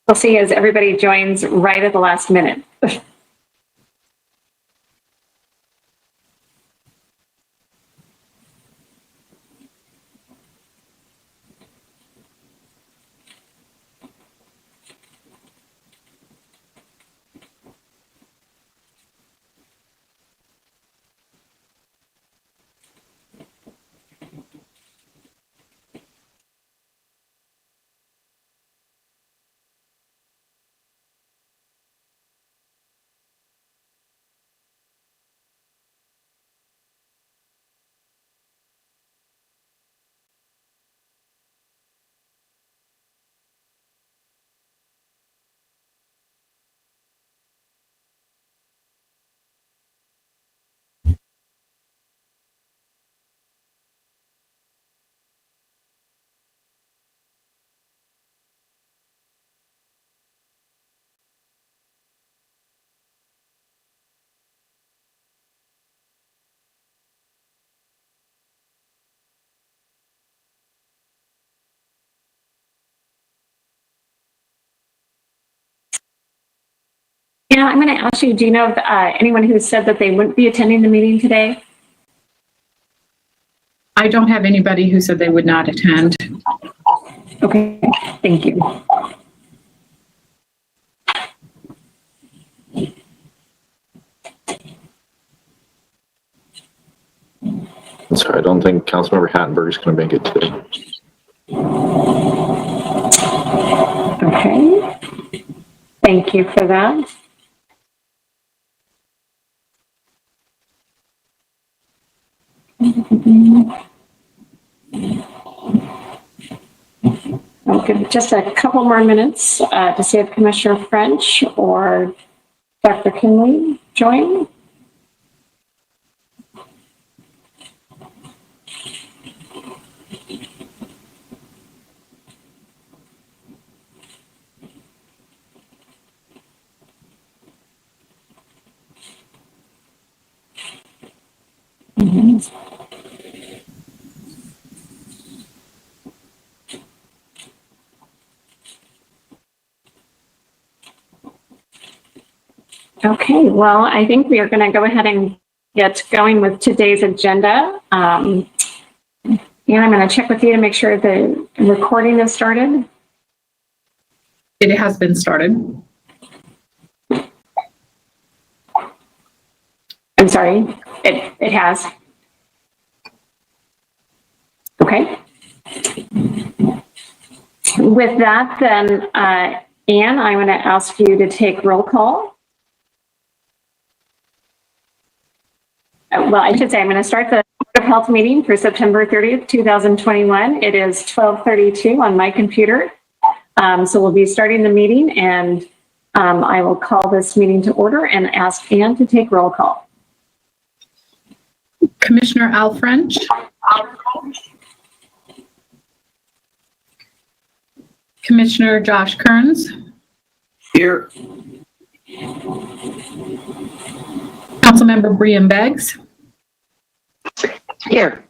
We'll see as everybody joins right at the last minute. Yeah, I'm going to ask you, do you know of anyone who said that they wouldn't be attending the meeting today? I don't have anybody who said they would not attend. Okay, thank you. Sorry, I don't think Councilmember Hattenberg is going to make it today. Okay, thank you for that. I'll give just a couple more minutes to see if Commissioner French or Dr. Kinley join. Okay, well, I think we are going to go ahead and get going with today's agenda. And I'm going to check with you to make sure the recording is started. It has been started. I'm sorry, it has. Okay. With that, then, Anne, I'm going to ask you to take roll call. Well, I should say I'm going to start the Board of Health meeting for September 30th, 2021. It is 12:32 on my computer. So we'll be starting the meeting, and I will call this meeting to order and ask Anne to take roll call. Commissioner Al French. Commissioner Josh Kearns. Here. Councilmember Brian Beggs. Here.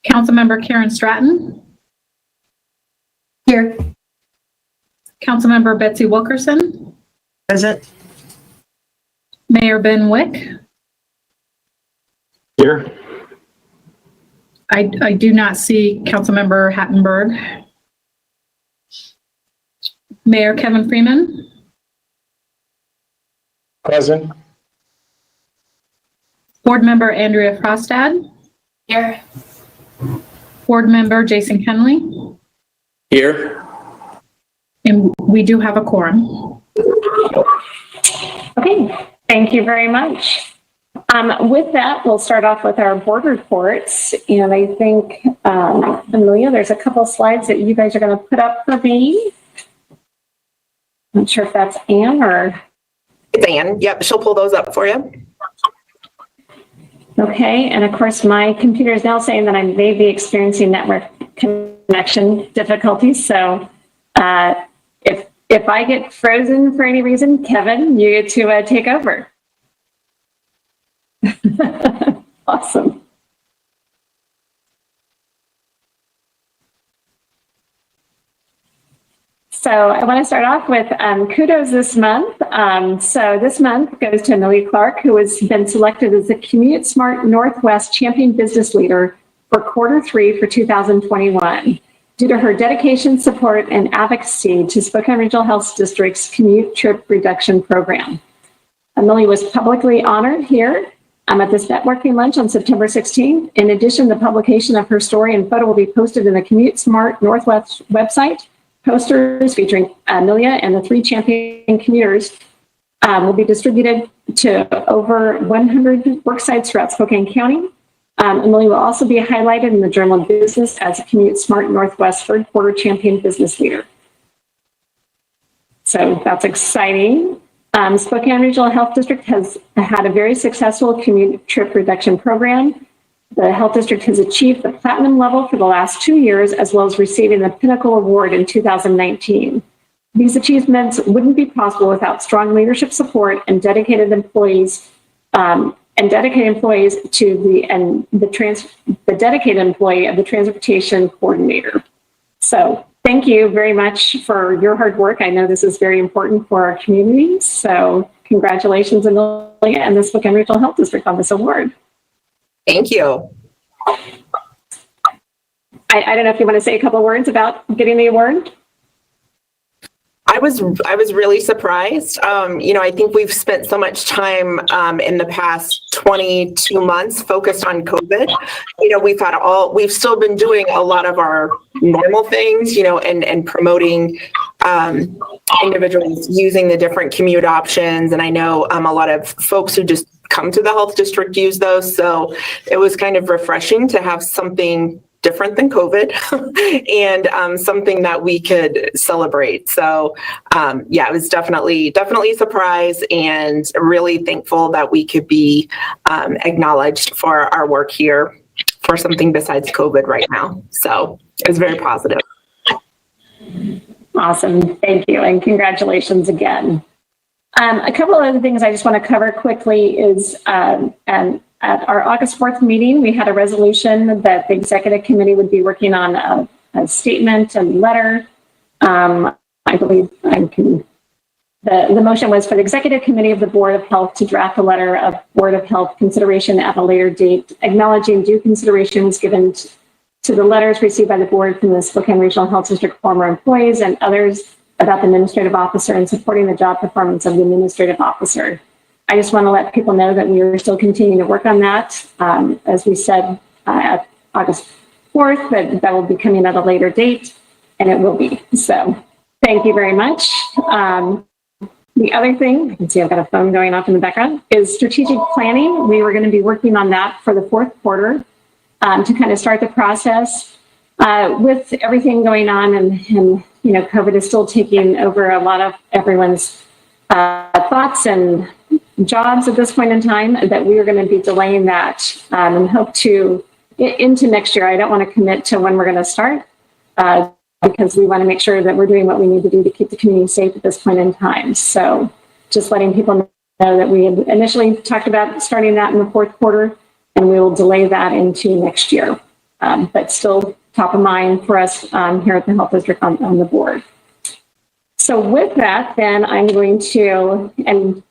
Councilmember Karen Stratton. Here. Councilmember Betsy Wilkerson. Present. Mayor Ben Wick. Here. I do not see Councilmember Hattenberg. Mayor Kevin Freeman. Present. Board Member Andrea Frostad. Here. Board Member Jason Kenley. Here. And we do have a quorum. Okay, thank you very much. With that, we'll start off with our board reports. And I think, Amelia, there's a couple slides that you guys are going to put up for me. I'm not sure if that's Anne or... It's Anne. Yep, she'll pull those up for you. Okay, and of course, my computer is now saying that I may be experiencing network connection difficulties. So if I get frozen for any reason, Kevin, you get to take over. Awesome. So So I want to start off with kudos this month. So this month goes to Amelia Clark, who has been selected as the Commute Smart Northwest Champion Business Leader for Q3 for 2021. Due to her dedication, support, and advocacy to Spokane Regional Health District's commute trip reduction program. Amelia was publicly honored here at this networking lunch on September 16th. In addition, the publication of her story and photo will be posted in the Commute Smart Northwest website. Posters featuring Amelia and the 3 champion commuters will be distributed to over 100 work sites throughout Spokane County. Amelia will also be highlighted in the Journal of Business as a Commute Smart Northwest Q3 Champion Business Leader. So that's exciting. Spokane Regional Health District has had a very successful commute trip reduction program. The Health District has achieved the platinum level for the last 2 years, as well as receiving the Pinnacle Award in 2019. These achievements wouldn't be possible without strong leadership support and dedicated employees to the dedicated employee of the Transportation Coordinator. So thank you very much for your hard work. I know this is very important for our community. So congratulations, Amelia and the Spokane Regional Health District on this award. Thank you. I don't know if you want to say a couple of words about getting the award. I was really surprised. I think we've spent so much time in the past 22 months focused on COVID. We've still been doing a lot of our normal things, and promoting individuals using the different commute options. And I know a lot of folks who just come to the health district use those. So it was kind of refreshing to have something different than COVID and something that we could celebrate. So it was definitely a surprise, and really thankful that we could be acknowledged for our work here for something besides COVID right now. So it was very positive. Awesome. Thank you. And congratulations again. A couple of other things I just want to cover quickly is, and at our August 4th meeting, we had a resolution that the executive committee would be working on a statement and letter. I believe the motion was for the executive committee of the Board of Health to draft a letter of Board of Health consideration at a later date, acknowledging due consideration was given to the letters received by the board from the Spokane Regional Health District former employees and others about the administrative officer and supporting the job performance of the administrative officer. I just want to let people know that we are still continuing to work on that. As we said at August 4th, that will be coming at a later date, and it will be. So thank you very much. The other thing, you can see I've got a phone going off in the background, is strategic planning. We were going to be working on that for the Q4 to kind of start the process. With everything going on and COVID is still taking over a lot of everyone's thoughts and jobs at this point in time, that we are going to be delaying that and hope to into next year. I don't want to commit to when we're going to start because we want to make sure that we're doing what we need to do to keep the community safe at this point in time. So just letting people know that we had initially talked about starting that in the Q4, and we will delay that into next year. But still top of mind for us here at the Health District on the board. So with that, then I'm going to, and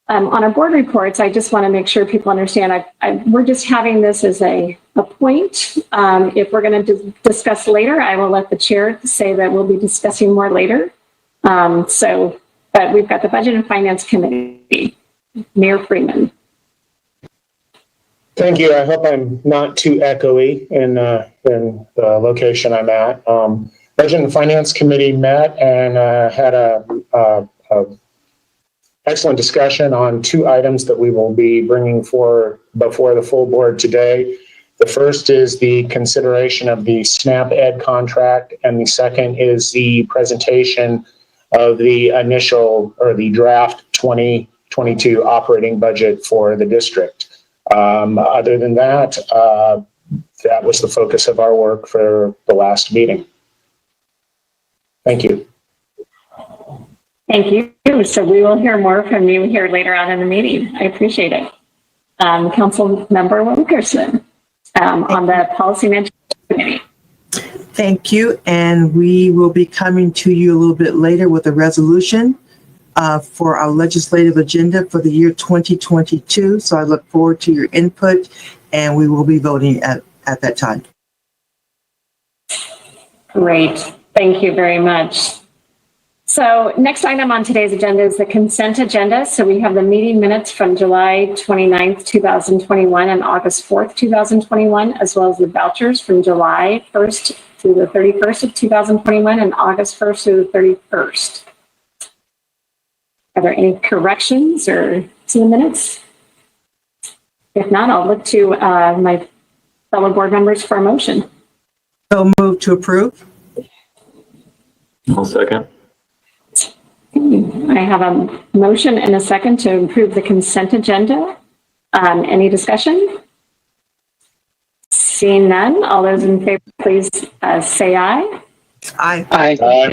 on our board reports, I just want to make sure people understand we're just having this as a point. If we're going to discuss later, I will let the chair say that we'll be discussing more later. But we've got the Budget and Finance Committee, Mayor Freeman. Thank you. I hope I'm not too echoey in the location I'm at. Budget and Finance Committee met and had a excellent discussion on 2 items that we will be bringing forward before the full board today. The first is the consideration of the SNAP Ed contract, and the second is the presentation of the initial or the draft 2022 operating budget for the district. Other than that, that was the focus of our work for the last meeting. Thank you. Thank you. So we will hear more from you here later on in the meeting. I appreciate it. Council Member Wilkerson on the Policy Management Committee. Thank you. And we will be coming to you a little bit later with a resolution for our legislative agenda for the year 2022. So I look forward to your input, and we will be voting at that time. Great. Thank you very much. So next item on today's agenda is the consent agenda. So we have the meeting minutes from July 29th, 2021 and August 4th, 2021, as well as the vouchers from July 1st through the 31st of 2021 and August 1st through the 31st. Are there any corrections or to the minutes? If not, I'll look to my fellow board members for a motion. So move to approve. I'll second. I have a motion and a second to approve the consent agenda. Any discussion? Seeing none, all those in favor, please say aye. Aye.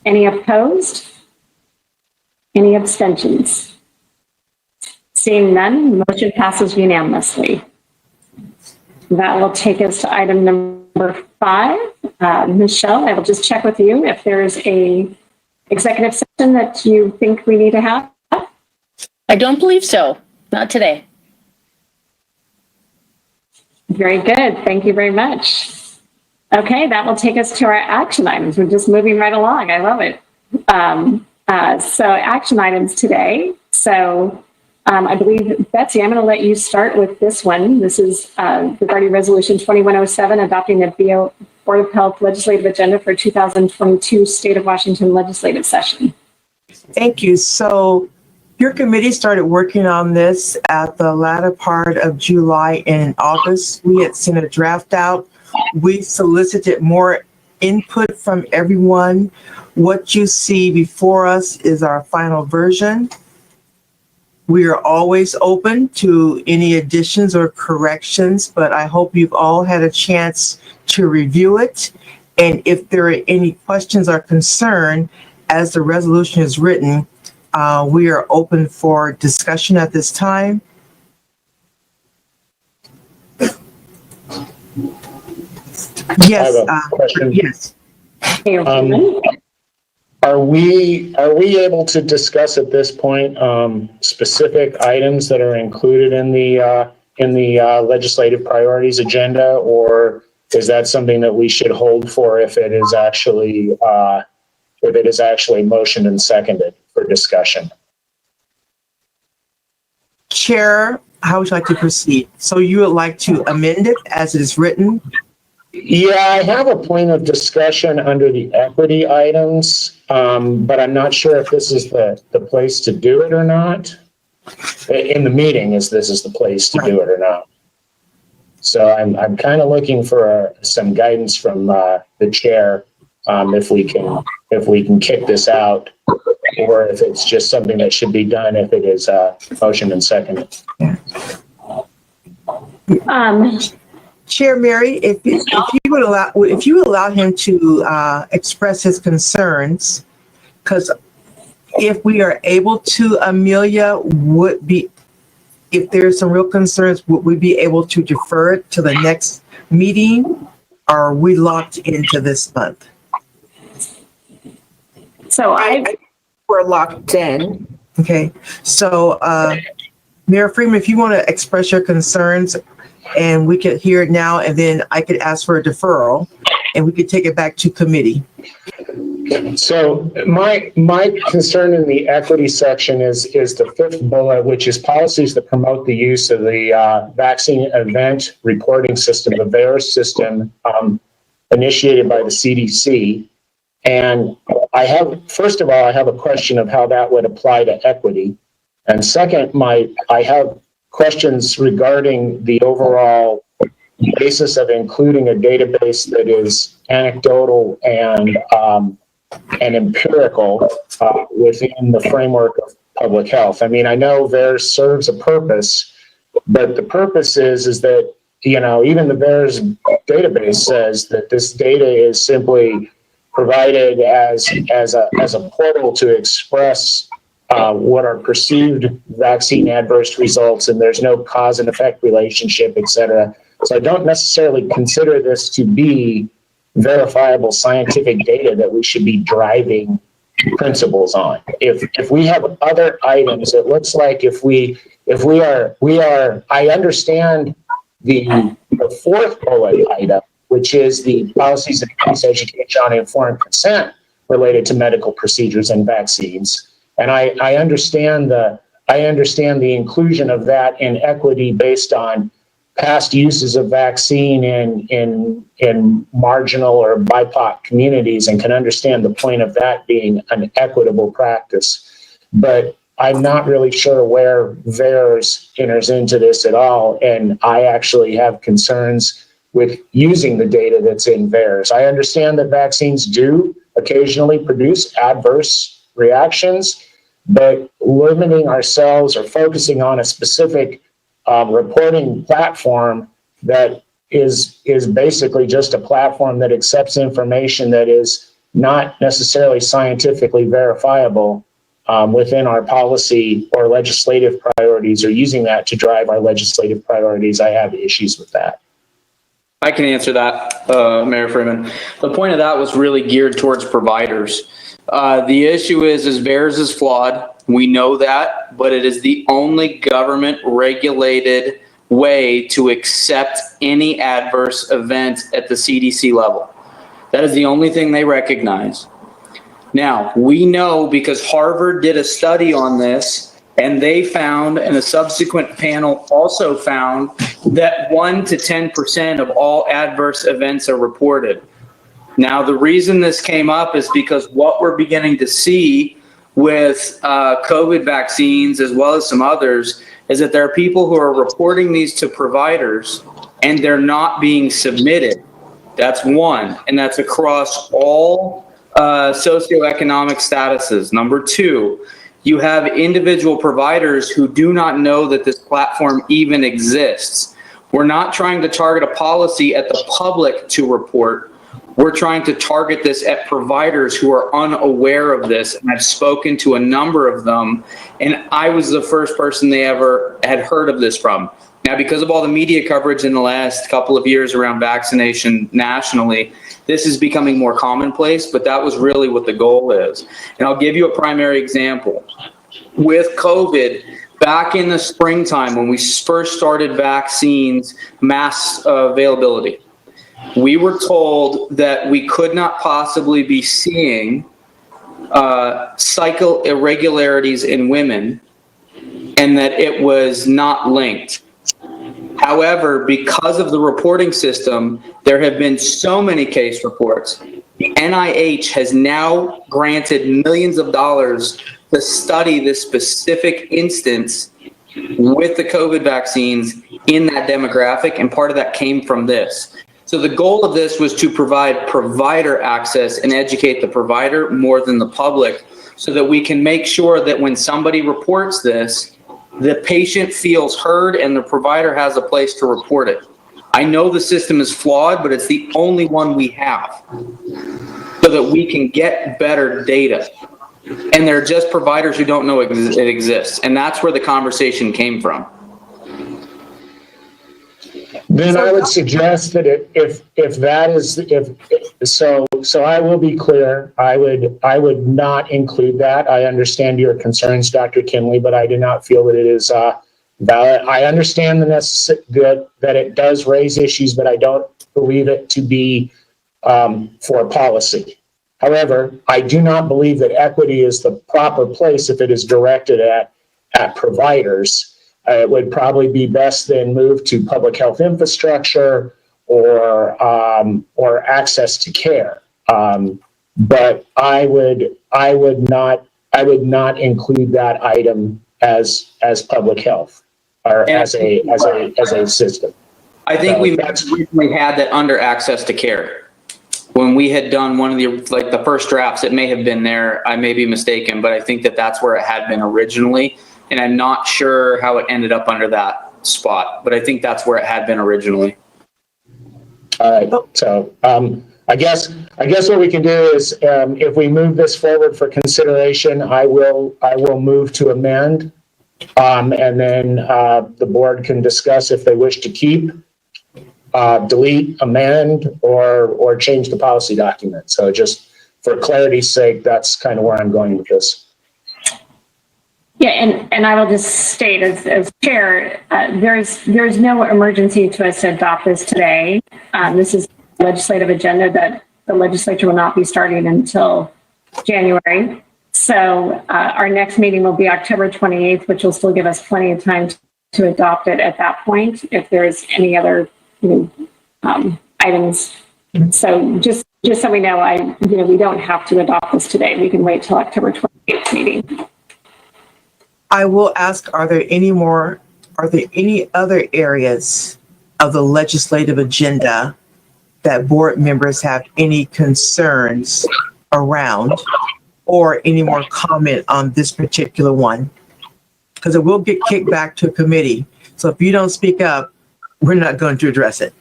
Any opposed? Any abstentions? Seeing none, motion passes unanimously. That will take us to item number 5. Michelle, I will just check with you if there's a executive session that you think we need to have. I don't believe so. Not today. Very good. Thank you very much. Okay, that will take us to our action items. We're just moving right along. I love it. So action items today. So I believe, Betsy, I'm going to let you start with this one. This is regarding Resolution 2107, adopting the Board of Health legislative agenda for 2022 State of Washington legislative session. Thank you. So your committee started working on this at the latter part of July and August. We had sent a draft out. We solicited more input from everyone. What you see before us is our final version. We are always open to any additions or corrections, but I hope you've all had a chance to review it. And if there are any questions or concern as the resolution is written, we are open for discussion at this time. Yes. I have a question. Yes. Are we able to discuss at this point specific items that are included in the legislative priorities agenda, or is that something that we should hold for if it is actually motioned and seconded for discussion? Chair, how would you like to proceed? So you would like to amend it as it is written? Yeah, I have a point of discussion under the equity items, but I'm not sure if this is the place to do it or not. In the meeting, this is the place to do it or not. So I'm kind of looking for some guidance from the chair, if we can kick this out, or if it's just something that should be done if it is motion and seconded. Chair Mary, if you would allow him to express his concerns, because if we are able to, Amelia, if there's some real concerns, would we be able to defer it to the next meeting, or are we locked into this month? So We're locked in. Okay, so Mayor Freeman, if you want to express your concerns, and we could hear it now, and then I could ask for a deferral, and we could take it back to committee. So my concern in the equity section is the 5th bullet, which is policies that promote the use of the vaccine event reporting system, the VAERS system, initiated by the CDC. And first of all, I have a question of how that would apply to equity. And second, I have questions regarding the overall basis of including a database that is anecdotal and empirical within the framework of public health. I mean, I know VAERS serves a purpose, but the purpose is that, even the VAERS database says that this data is simply provided as a portal to express what are perceived vaccine adverse results, and there's no cause and effect relationship, et cetera. So I don't necessarily consider this to be verifiable scientific data that we should be driving principles on. If we have other items, it looks like if we are, I understand the fourth bullet item, which is the policies that increase education on informed consent related to medical procedures and vaccines. And I understand the inclusion of that in equity based on past uses of vaccine in marginal or BIPOC communities, and can understand the point of that being an equitable practice. But I'm not really sure where VAERS enters into this at all, and I actually have concerns with using the data that's in VAERS. I understand that vaccines do occasionally produce adverse reactions, but limiting ourselves or focusing on a specific reporting platform that is basically just a platform that accepts information that is not necessarily scientifically verifiable within our policy or legislative priorities, or using that to drive our legislative priorities. I have issues with that. I can answer that, Mayor Freeman. The point of that was really geared towards providers. The issue is VAERS is flawed. We know that, but it is the only government regulated way to accept any adverse event at the CDC level. That is the only thing they recognize. Now, we know because Harvard did a study on this, and they found, and a subsequent panel also found, that 1 to 10% of all adverse events are reported. Now, the reason this came up is because what we're beginning to see with COVID vaccines, as well as some others, is that there are people who are reporting these to providers and they're not being submitted. That's one, and that's across all socioeconomic statuses. Number two, you have individual providers who do not know that this platform even exists. We're not trying to target a policy at the public to report. We're trying to target this at providers who are unaware of this. And I've spoken to a number of them, and I was the first person they ever had heard of this from. Now, because of all the media coverage in the last couple of years around vaccination nationally, this is becoming more commonplace, but that was really what the goal is. And I'll give you a primary example. With COVID, back in the springtime, when we first started vaccines mass availability, we were told that we could not possibly be seeing cycle irregularities in women, and that it was not linked. However, because of the reporting system, there have been so many case reports. The NIH has now granted millions of dollars to study this specific instance with the COVID vaccines in that demographic, and part of that came from this. So the goal of this was to provide provider access and educate the provider more than the public, so that we can make sure that when somebody reports this, the patient feels heard and the provider has a place to report it. I know the system is flawed, but it's the only one we have, so that we can get better data. And they're just providers who don't know it exists. And that's where the conversation came from. Then I would suggest that so I will be clear. I would not include that. I understand your concerns, Dr. Kinley, but I do not feel that it is valid. I understand that it does raise issues, but I don't believe it to be for policy. However, I do not believe that equity is the proper place if it is directed at providers. It would probably be best then moved to public health infrastructure or access to care. But I would not include that item as public health or as a system. I think we recently had that under access to care. When we had done one of the first drafts, it may have been there. I may be mistaken, but I think that's where it had been originally. And I'm not sure how it ended up under that spot, but I think that's where it had been originally. All right. So I guess what we can do is, if we move this forward for consideration, I will move to amend, and then the board can discuss if they wish to keep delete, amend, or change the policy document. So just for clarity's sake, that's kind of where I'm going with this. Yeah, and I will just state as chair, there's no emergency to us to adopt this today. This is a legislative agenda that the legislature will not be starting until January. So our next meeting will be October 28th, which will still give us plenty of time to adopt it at that point if there's any other items. So just so we know, we don't have to adopt this today. We can wait till October 28th meeting. I will ask, are there any other areas of the legislative agenda that board members have any concerns around or any more comment on this particular one? Because it will get kicked back to a committee. So if you don't speak up, we're not going to address it.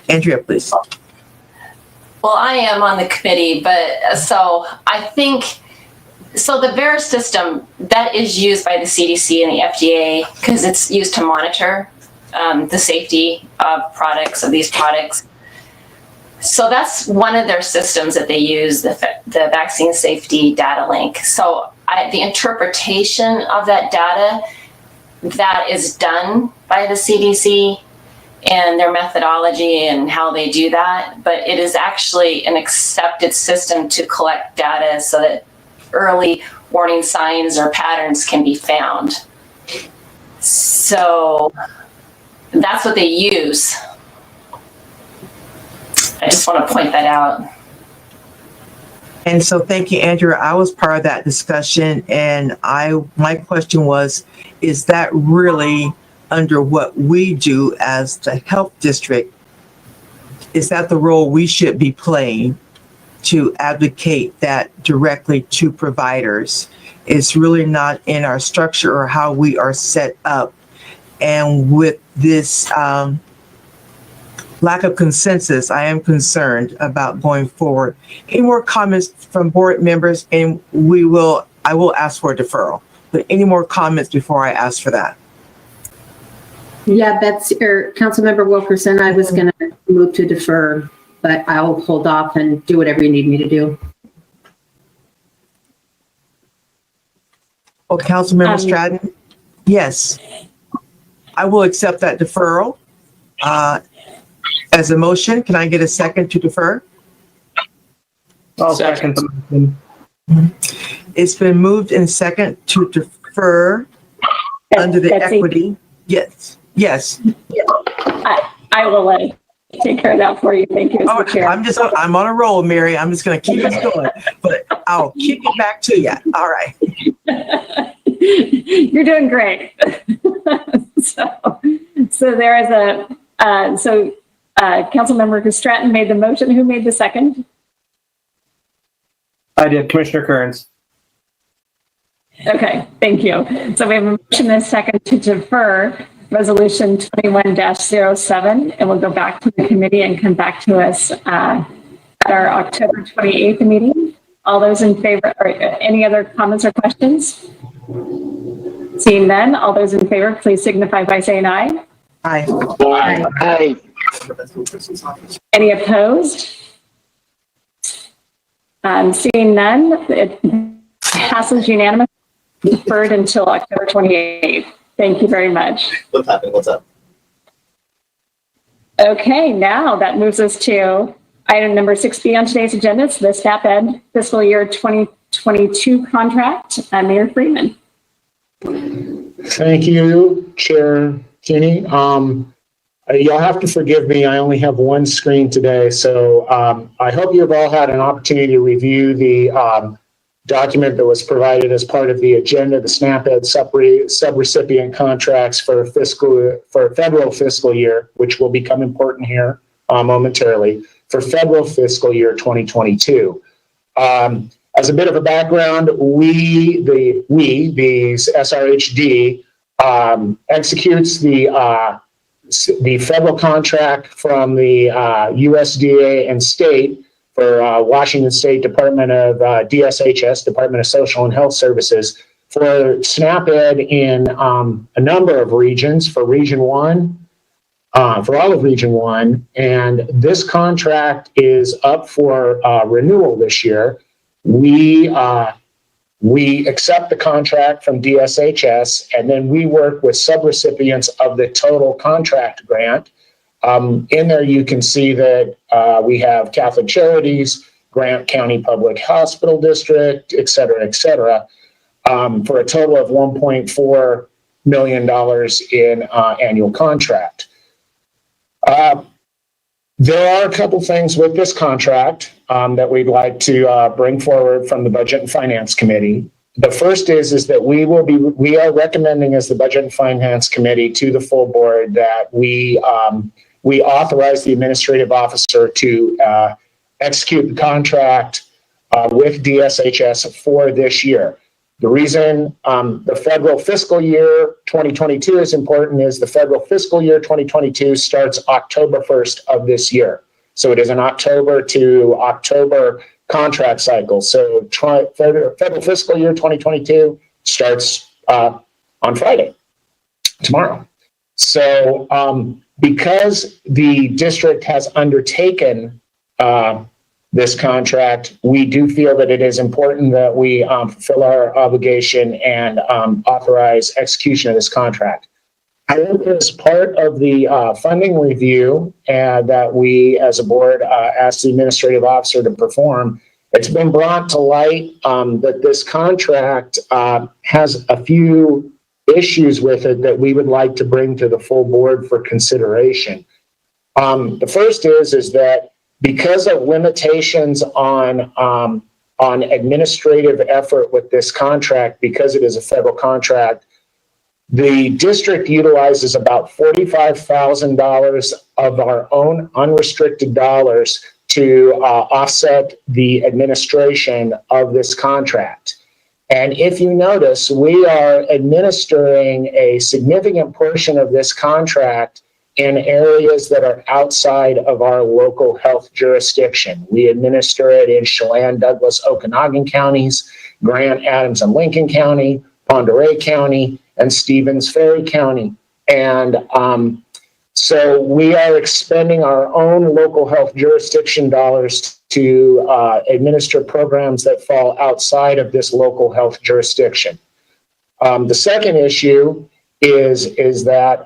Andrea, please. Well, I am on the committee, but so I think, so the VERA system that is used by the CDC and the FDA because it's used to monitor the safety of these products. So that's one of their systems that they use, the vaccine safety data link. So the interpretation of that data, that is done by the CDC and their methodology and how they do that. But it is actually an accepted system to collect data so that early warning signs or patterns can be found. So that's what they use. I just want to point that out. And so thank you, Andrea. I was part of that discussion, and my question was, is that really under what we do as the health district? Is that the role we should be playing to advocate that directly to providers? It's really not in our structure or how we are set up. And with this lack of consensus, I am concerned about going forward. Any more comments from board members? And I will ask for a deferral, but any more comments before I ask for that? Yeah, Councilmember Wilkerson, I was going to move to defer, but I'll hold off and do whatever you need me to do. Oh, Councilmember Stratton? Yes. I will accept that deferral as a motion. Can I get a second to defer? I'll second the motion. It's been moved and second to defer under the Betsy. equity. Yes. I will take care of that for you. Thank you, Mr. Chair. I'm on a roll, Mary. I'm just going to keep it going, but I'll kick it back to you. All right. You're doing great. So there is Councilmember Stratton made the motion. Who made the second? I did, Commissioner Kearns. Okay, thank you. So we have a motion and a second to defer Resolution 21-07, and we'll go back to the committee and come back to us at our October 28th meeting. All those in favor, or any other comments or questions? Seeing none, all those in favor, please signify by saying aye. Aye. Aye. Any opposed? Seeing none, it passes unanimously. Deferred until October 28th. Thank you very much. What's happening? What's up? Okay, now that moves us to item number 6B on today's agenda. It's the SNAP Ed fiscal year 2022 contract. Mayor Freeman. Thank you, Chair Kinney. You'll have to forgive me. I only have one screen today. So I hope you've all had an opportunity to review the document that was provided as part of the agenda, the SNAP Ed subrecipient contracts for federal fiscal year, which will become important here momentarily, for federal fiscal year 2022. As a bit of a background, the SRHD executes the federal contract from the USDA and state for Washington State Department of DSHS, Department of Social and Health Services, for SNAP Ed in a number of regions. For Region 1, for all of Region 1. And this contract is up for renewal this year. We accept the contract from DSHS, and then we work with subrecipients of the total contract grant. In there, you can see that we have Catholic Charities, Grant County Public Hospital District, et cetera, for a total of $1.4 million in annual contract. There are a couple things with this contract that we'd like to bring forward from the Budget and Finance Committee. The first is that we are recommending as the Budget and Finance Committee to the full board that we authorize the administrative officer to execute the contract with DSHS for this year. The reason the federal fiscal year 2022 is important is the federal fiscal year 2022 starts October 1st of this year. So it is an October to October contract cycle. So federal fiscal year 2022 starts on Friday, tomorrow. So because the district has undertaken this contract, we do feel that it is important that we fulfill our obligation and authorize execution of this contract. However, as part of the funding review that we as a board asked the administrative officer to perform, it's been brought to light that this contract has a few issues with it that we would like to bring to the full board for consideration. The first is that because of limitations on administrative effort with this contract, because it is a federal contract, the district utilizes about $45,000 of our own unrestricted dollars to offset the administration of this contract. And if you notice, we are administering a significant portion of this contract in areas that are outside of our local health jurisdiction. We administer it in Chelan, Douglas, Okanagan counties, Grant, Adams, and Lincoln County, Pend Oreille County, and Stevens Ferry County. And so we are expending our own local health jurisdiction dollars to administer programs that fall outside of this local health jurisdiction. The second issue is that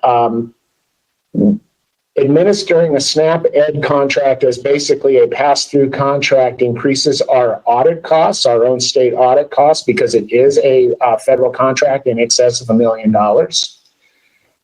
administering a SNAP Ed contract as basically a pass-through contract increases our audit costs, our own state audit costs, because it is a federal contract in excess of $1 million.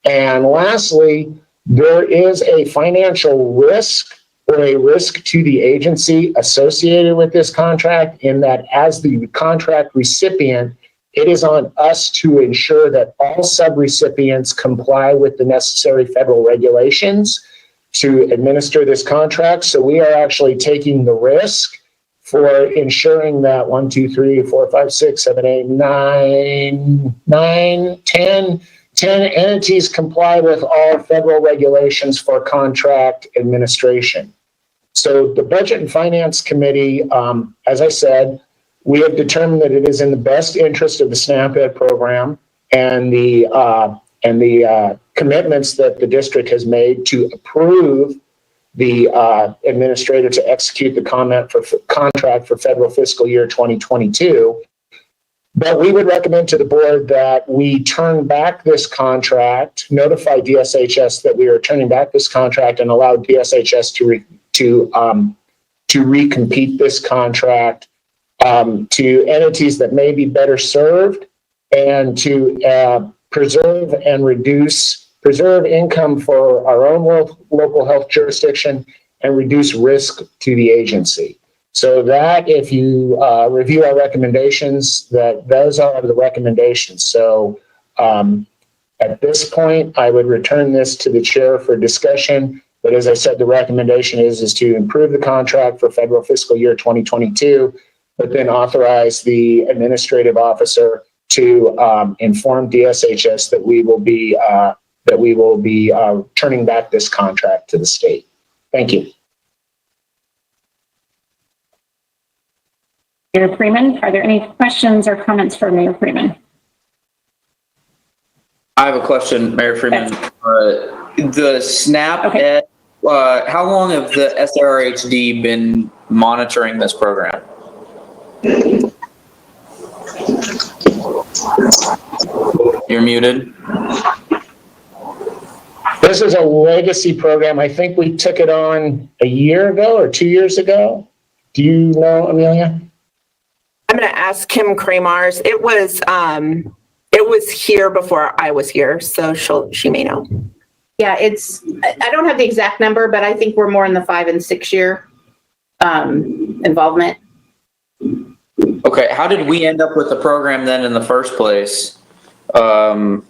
And lastly, there is a financial risk or a risk to the agency associated with this contract in that as the contract recipient, it is on us to ensure that all subrecipients comply with the necessary federal regulations to administer this contract. So we are actually taking the risk for ensuring that 1, 2, 3, 4, 5, 6, 7, 8, 9, 10 entities comply with all federal regulations for contract administration. So the Budget and Finance Committee, as I said, we have determined that it is in the best interest of the SNAP Ed program and the commitments that the district has made to approve the administrator to execute the contract for federal fiscal year 2022. But we would recommend to the board that we turn back this contract, notify DSHS that we are turning back this contract, and allow DSHS to recompete this contract to entities that may be better served, and to preserve income for our own local health jurisdiction and reduce risk to the agency. So that, if you review our recommendations, those are the recommendations. So at this point, I would return this to the chair for discussion. But as I said, the recommendation is to improve the contract for federal fiscal year 2022, but then authorize the administrative officer to inform DSHS that we will be turning back this contract to the state. Thank you. Mayor Freeman, are there any questions or comments for Mayor Freeman? I have a question, Mayor Freeman. The SNAP Okay. Ed, how long have the SRHD been monitoring this program? You're muted. This is a legacy program. I think we took it on a year ago or 2 years ago. Do you know, Amelia? I'm going to ask Kim Kramars. It was here before I was here, so she may know. Yeah, I don't have the exact number, but I think we're more in the 5 and 6 year involvement. Okay, how did we end up with the program then in the first place? And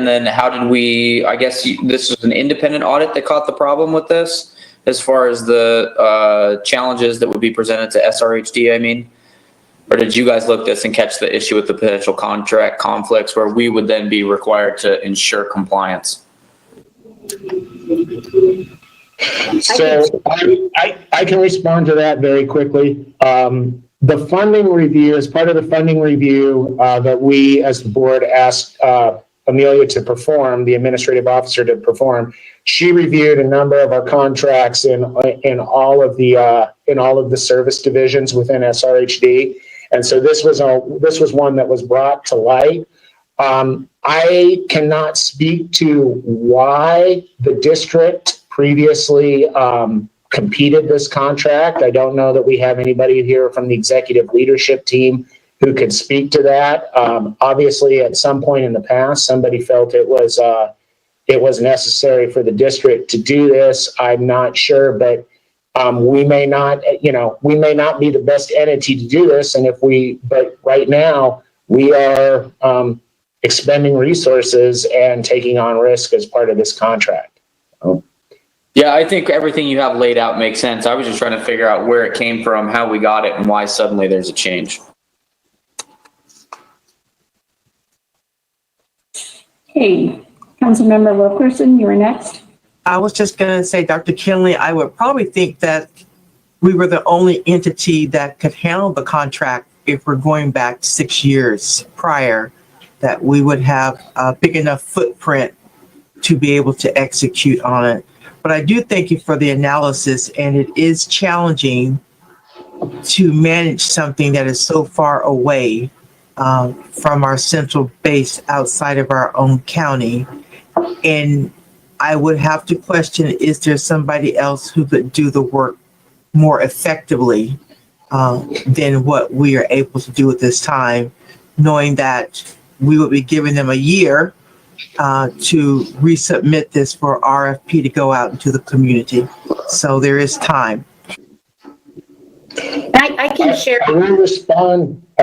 then how did we, I guess this was an independent audit that caught the problem with this as far as the challenges that would be presented to SRHD, I mean? Or did you guys look at this and catch the issue with the potential contract conflicts where we would then be required to ensure compliance? So I can respond to that very quickly. The funding review, as part of the funding review that we as the board asked Amelia to perform, the administrative officer to perform, she reviewed a number of our contracts in all of the service divisions within SRHD. And so this was one that was brought to light. I cannot speak to why the district previously competed this contract. I don't know that we have anybody here from the executive leadership team who could speak to that. Obviously, at some point in the past, somebody felt it was necessary for the district to do this. I'm not sure, but we may not be the best entity to do this. But right now we are expending resources and taking on risk as part of this contract. Yeah, I think everything you have laid out makes sense. I was just trying to figure out where it came from, how we got it, and why suddenly there's a change. Hey, Councilmember Wilkerson, you were next. I was just going to say, Dr. Kinley, I would probably think that we were the only entity that could handle the contract if we're going back 6 years prior, that we would have a big enough footprint to be able to execute on it. But I do thank you for the analysis, and it is challenging to manage something that is so far away from our central base outside of our own county. And I would have to question, is there somebody else who could do the work more effectively than what we are able to do at this time, knowing that we will be giving them a year to resubmit this for RFP to go out into the community. So there is time. I can share. I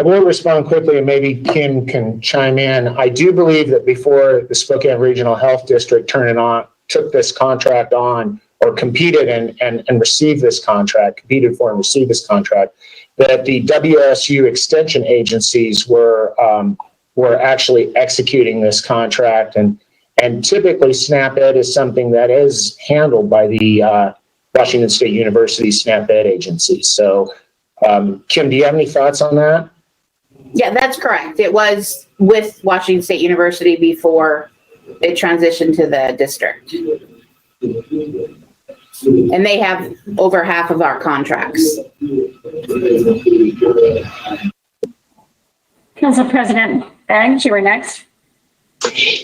will respond quickly, and maybe Kim can chime in. I do believe that before the Spokane Regional Health District took this contract on, or competed and received this contract, competed for and received this contract, that the WSU extension agencies were actually executing this contract, and typically SNAP Ed is something that is handled by the Washington State University SNAP Ed agency. So, Kim, do you have any thoughts on that? Yeah, that's correct. It was with Washington State University before it transitioned to the district. And they have over half of our contracts. Council President Beggs, you were next.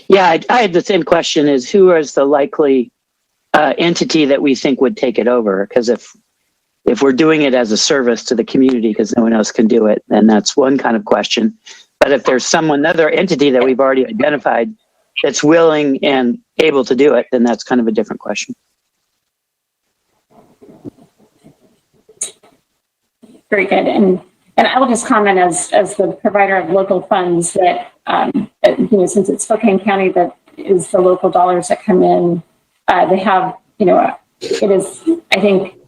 Yeah, I had the same question: is who is the likely entity that we think would take it over? Because if we're doing it as a service to the community because no one else can do it, then that's one kind of question. But if there's another entity that we've already identified that's willing and able to do it, then that's kind of a different question. Very good. And I will just comment as the provider of local funds that, since it's Spokane County that is the local dollars that come in, they have, it is, I think,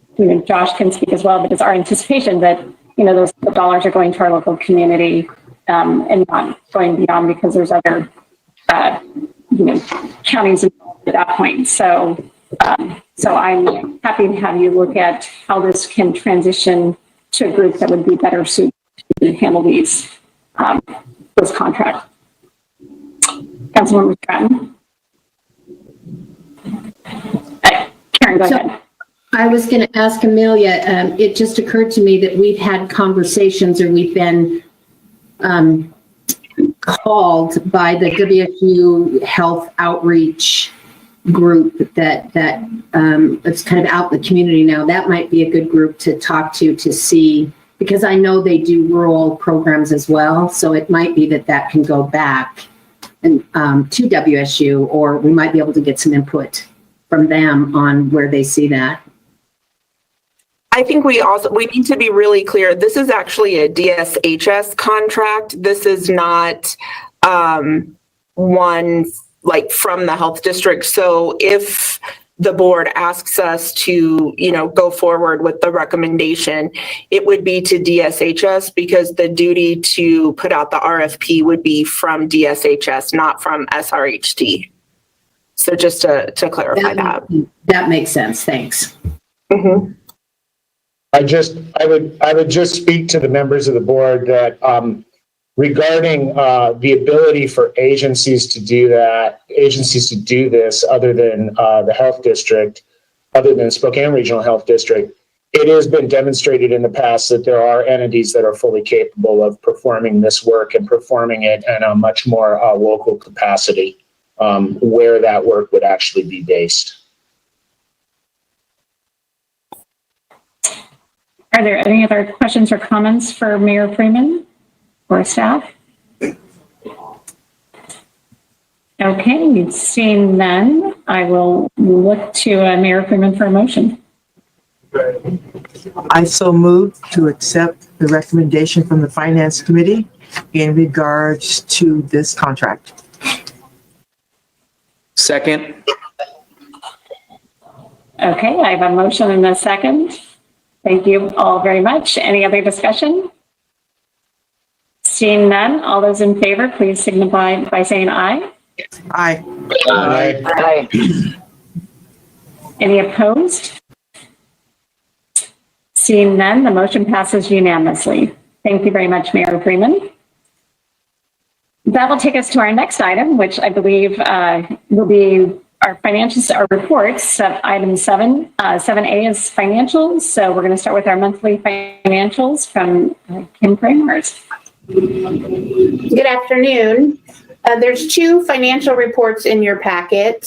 Josh can speak as well, but it's our anticipation that, those dollars are going to our local community and not going beyond because there's other, counties involved at that point. So I'm happy to have you look at how this can transition to a group that would be better suited to handle those contracts. Councilmember Stratton. Karen, go So- ahead. I was going to ask Amelia, it just occurred to me that we've had conversations or we've been called by the WSU Health Outreach group that it's kind of out in the community now. That might be a good group to talk to see, because I know they do rural programs as well. So it might be that can go back and to WSU, or we might be able to get some input from them on where they see that. I think we need to be really clear. This is actually a DSHS contract. This is not one like from the health district. So if the board asks us to, go forward with the recommendation, it would be to DSHS, because the duty to put out the RFP would be from DSHS, not from SRHD. So just to clarify that. That makes sense. Thanks. Mm-hmm. I would just speak to the members of the board that regarding the ability for agencies to do this other than the health district, other than Spokane Regional Health District, it has been demonstrated in the past that there are entities that are fully capable of performing this work and performing it in a much more local capacity, where that work would actually be based. Are there any other questions or comments for Mayor Freeman or staff? Okay, seeing none, I will look to Mayor Freeman for a motion. I so move to accept the recommendation from the Finance Committee in regards to this contract. Second. Okay, I have a motion and a second. Thank you all very much. Any other discussion? Seeing none, all those in favor, please signify by saying aye. Aye. Aye. Any opposed? Seeing none, the motion passes unanimously. Thank you very much, Mayor Freeman. That will take us to our next item, which I believe will be our financials, our reports. Item 7A is financials. So we're going to start with our monthly financials from Kim Kramers. Good afternoon. There's two financial reports in your packet.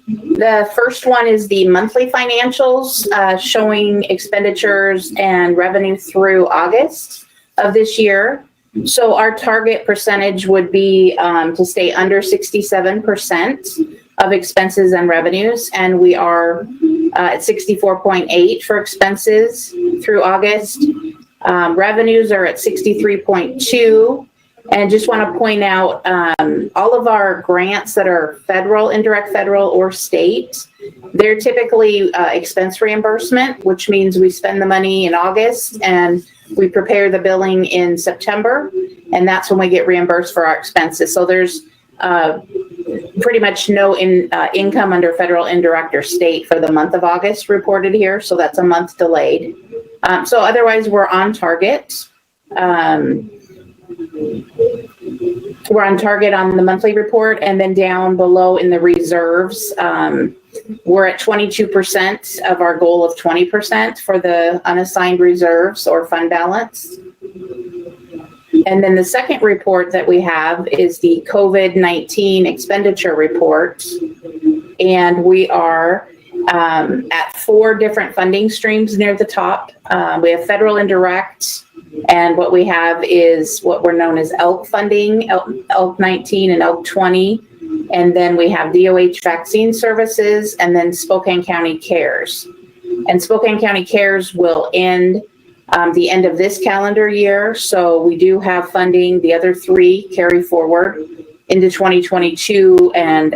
The first one is the monthly financials showing expenditures and revenue through August of this year. So our target percentage would be to stay under 67% of expenses and revenues, and we are at 64.8 for expenses through August. Revenues are at 63.2. And just want to point out all of our grants that are federal, indirect federal or state, they're typically expense reimbursement, which means we spend the money in August and we prepare the billing in September, and that's when we get reimbursed for our expenses. So there's pretty much no income under federal, indirect, or state for the month of August reported here. So that's a month delayed. So otherwise, we're on target. We're on target on the monthly report, and then down below in the reserves, we're at 22% of our goal of 20% for the unassigned reserves or fund balance. And then the second report that we have is the COVID-19 expenditure report. And we are at 4 different funding streams near the top. We have federal indirect, and what we have is what we're known as ELK funding, ELK 19 and ELK 20. And then we have DOH vaccine services, and then Spokane County CARES. And Spokane County CARES will end the end of this calendar year. So we do have funding. The other 3 carry forward into 2022 and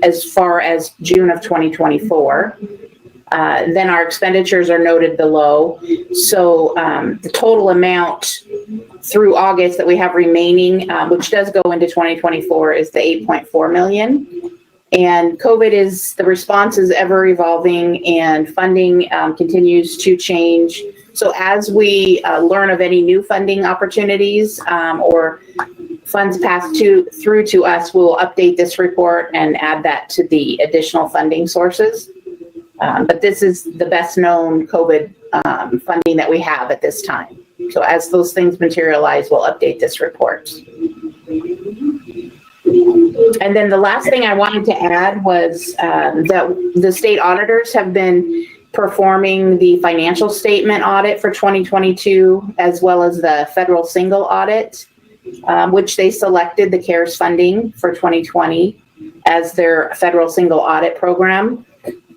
as far as June of 2024. Then our expenditures are noted below. So the total amount through August that we have remaining, which does go into 2024, is the $8.4 million. And the response is ever evolving, and funding continues to change. So as we learn of any new funding opportunities or funds passed through to us, we'll update this report and add that to the additional funding sources. But this is the best known COVID funding that we have at this time. So as those things materialize, we'll update this report. And then the last thing I wanted to add was that the state auditors have been performing the financial statement audit for 2022, as well as the federal single audit, which they selected the CARES funding for 2020 as their federal single audit program.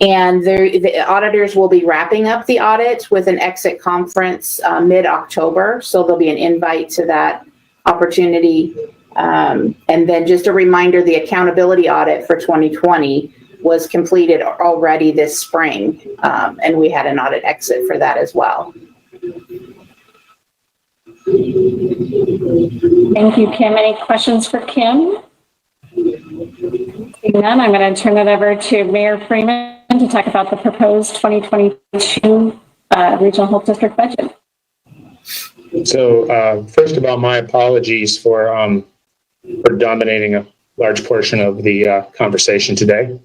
And the auditors will be wrapping up the audit with an exit conference mid-October. So there'll be an invite to that opportunity. And then just a reminder, the accountability audit for 2020 was completed already this spring. And we had an audit exit for that as well. Thank you, Kim. Any questions for Kim? Seeing none, I'm going to turn it over to Mayor Freeman to talk about the proposed 2022 Regional Health District budget. So first of all, my apologies for dominating a large portion of the conversation today.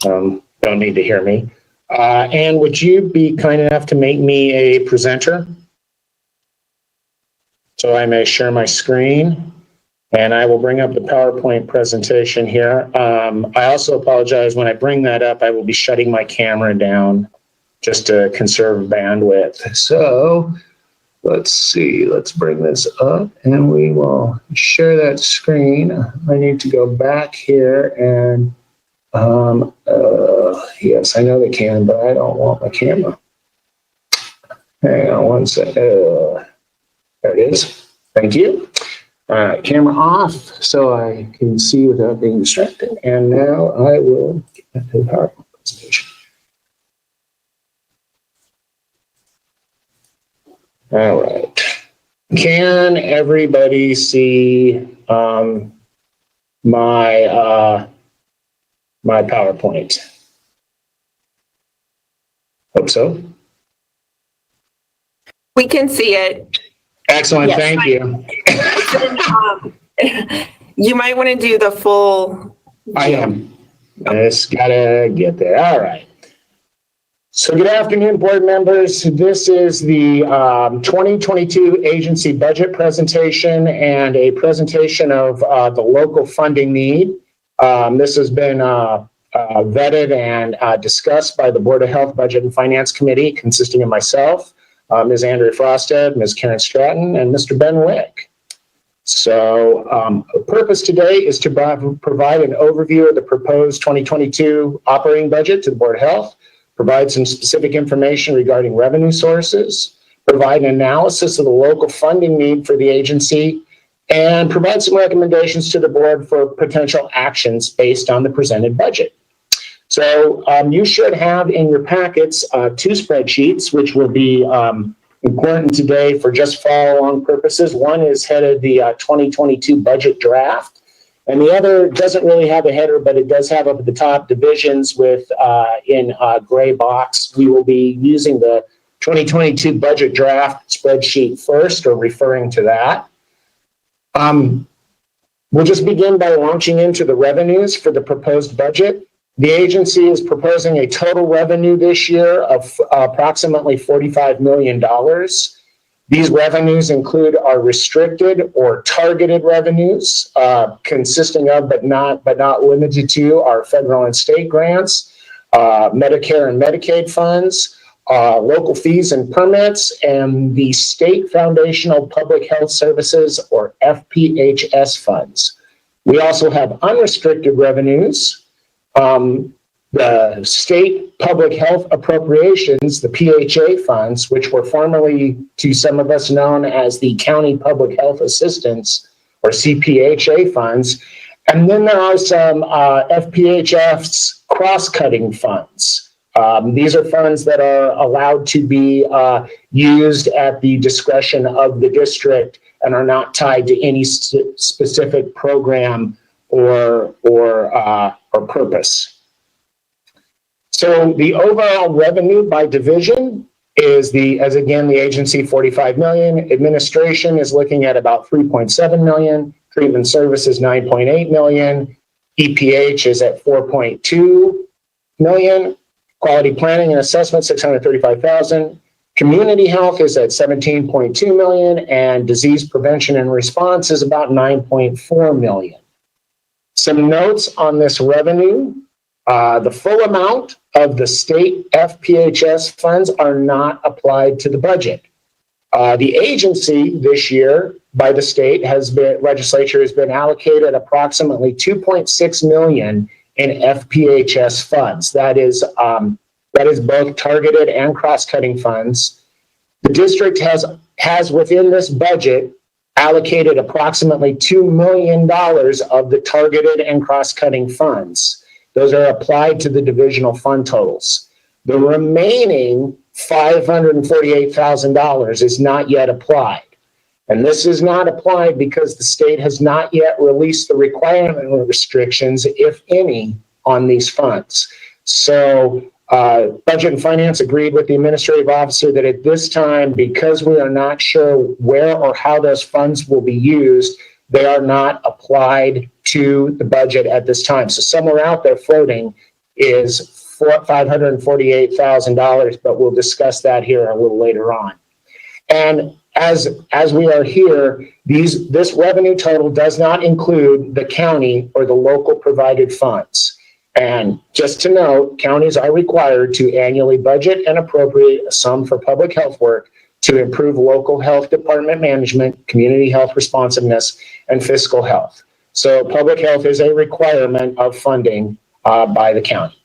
Don't need to hear me. And would you be kind enough to make me a presenter so I may share my screen? And I will bring up the PowerPoint presentation here. I also apologize, when I bring that up, I will be shutting my camera down just to conserve bandwidth. So let's see, let's bring this up and we will share that screen. I need to go back here and, yes, I know they can, but I don't want my camera. Hang on one second. There it is. Thank you. All right, camera off so I can see without being distracted. And now I will get back to the PowerPoint presentation. All right. Can everybody see my PowerPoint? Hope so. We can see it. Excellent, Yes. thank you. You might want to do the full. I am. Just gotta get there. All right. So good afternoon, board members. This is the 2022 agency budget presentation and a presentation of the local funding need. This has been vetted and discussed by the Board of Health Budget and Finance Committee, consisting of myself, Ms. Andrea Frosted, Ms. Karen Stratton, and Mr. Ben Wick. So the purpose today is to provide an overview of the proposed 2022 operating budget to the Board of Health, provide some specific information regarding revenue sources, provide an analysis of the local funding need for the agency, and provide some recommendations to the board for potential actions based on the presented budget. So you should have in your packets 2 spreadsheets, which will be important today for just follow-along purposes. One is headed the 2022 budget draft, and the other doesn't really have a header, but it does have up at the top divisions with in gray box. We will be using the 2022 budget draft spreadsheet first, or referring to that. We'll just begin by launching into the revenues for the proposed budget. The agency is proposing a total revenue this year of approximately $45 million. These revenues include our restricted or targeted revenues, consisting of but not limited to our federal and state grants, Medicare and Medicaid funds, local fees and permits, and the State Foundational Public Health Services, or FPHS funds. We also have unrestricted revenues, the state public health appropriations, the PHA funds, which were formerly to some of us known as the County Public Health Assistance, or CPHA funds. And then there are some FPHS cross-cutting funds. These are funds that are allowed to be used at the discretion of the district and are not tied to any specific program or purpose. So the overall revenue by division is as again, the agency 45 million. Administration is looking at about 3.7 million. Treatment services, 9.8 million. EPH is at 4.2 million. Quality planning and assessment, 635,000. Community health is at 17.2 million, and disease prevention and response is about 9.4 million. Some notes on this revenue. The full amount of the state FPHS funds are not applied to the budget. The agency this year by the state legislature has been allocated approximately 2.6 million in FPHS funds. That is both targeted and cross-cutting funds. The district has within this budget allocated approximately $2 million of the targeted and cross-cutting funds. Those are applied to the divisional fund totals. The remaining $548,000 is not yet applied. And this is not applied because the state has not yet released the requirement restrictions, if any, on these funds. So Budget and Finance agreed with the administrative officer that at this time, because we are not sure where or how those funds will be used, they are not applied to the budget at this time. So somewhere out there floating is $548,000, but we'll discuss that here a little later on. And as we are here, this revenue total does not include the county or the local provided funds. And just to note, counties are required to annually budget and appropriate a sum for public health work to improve local health department management, community health responsiveness, and fiscal health. So public health is a requirement of funding by the county.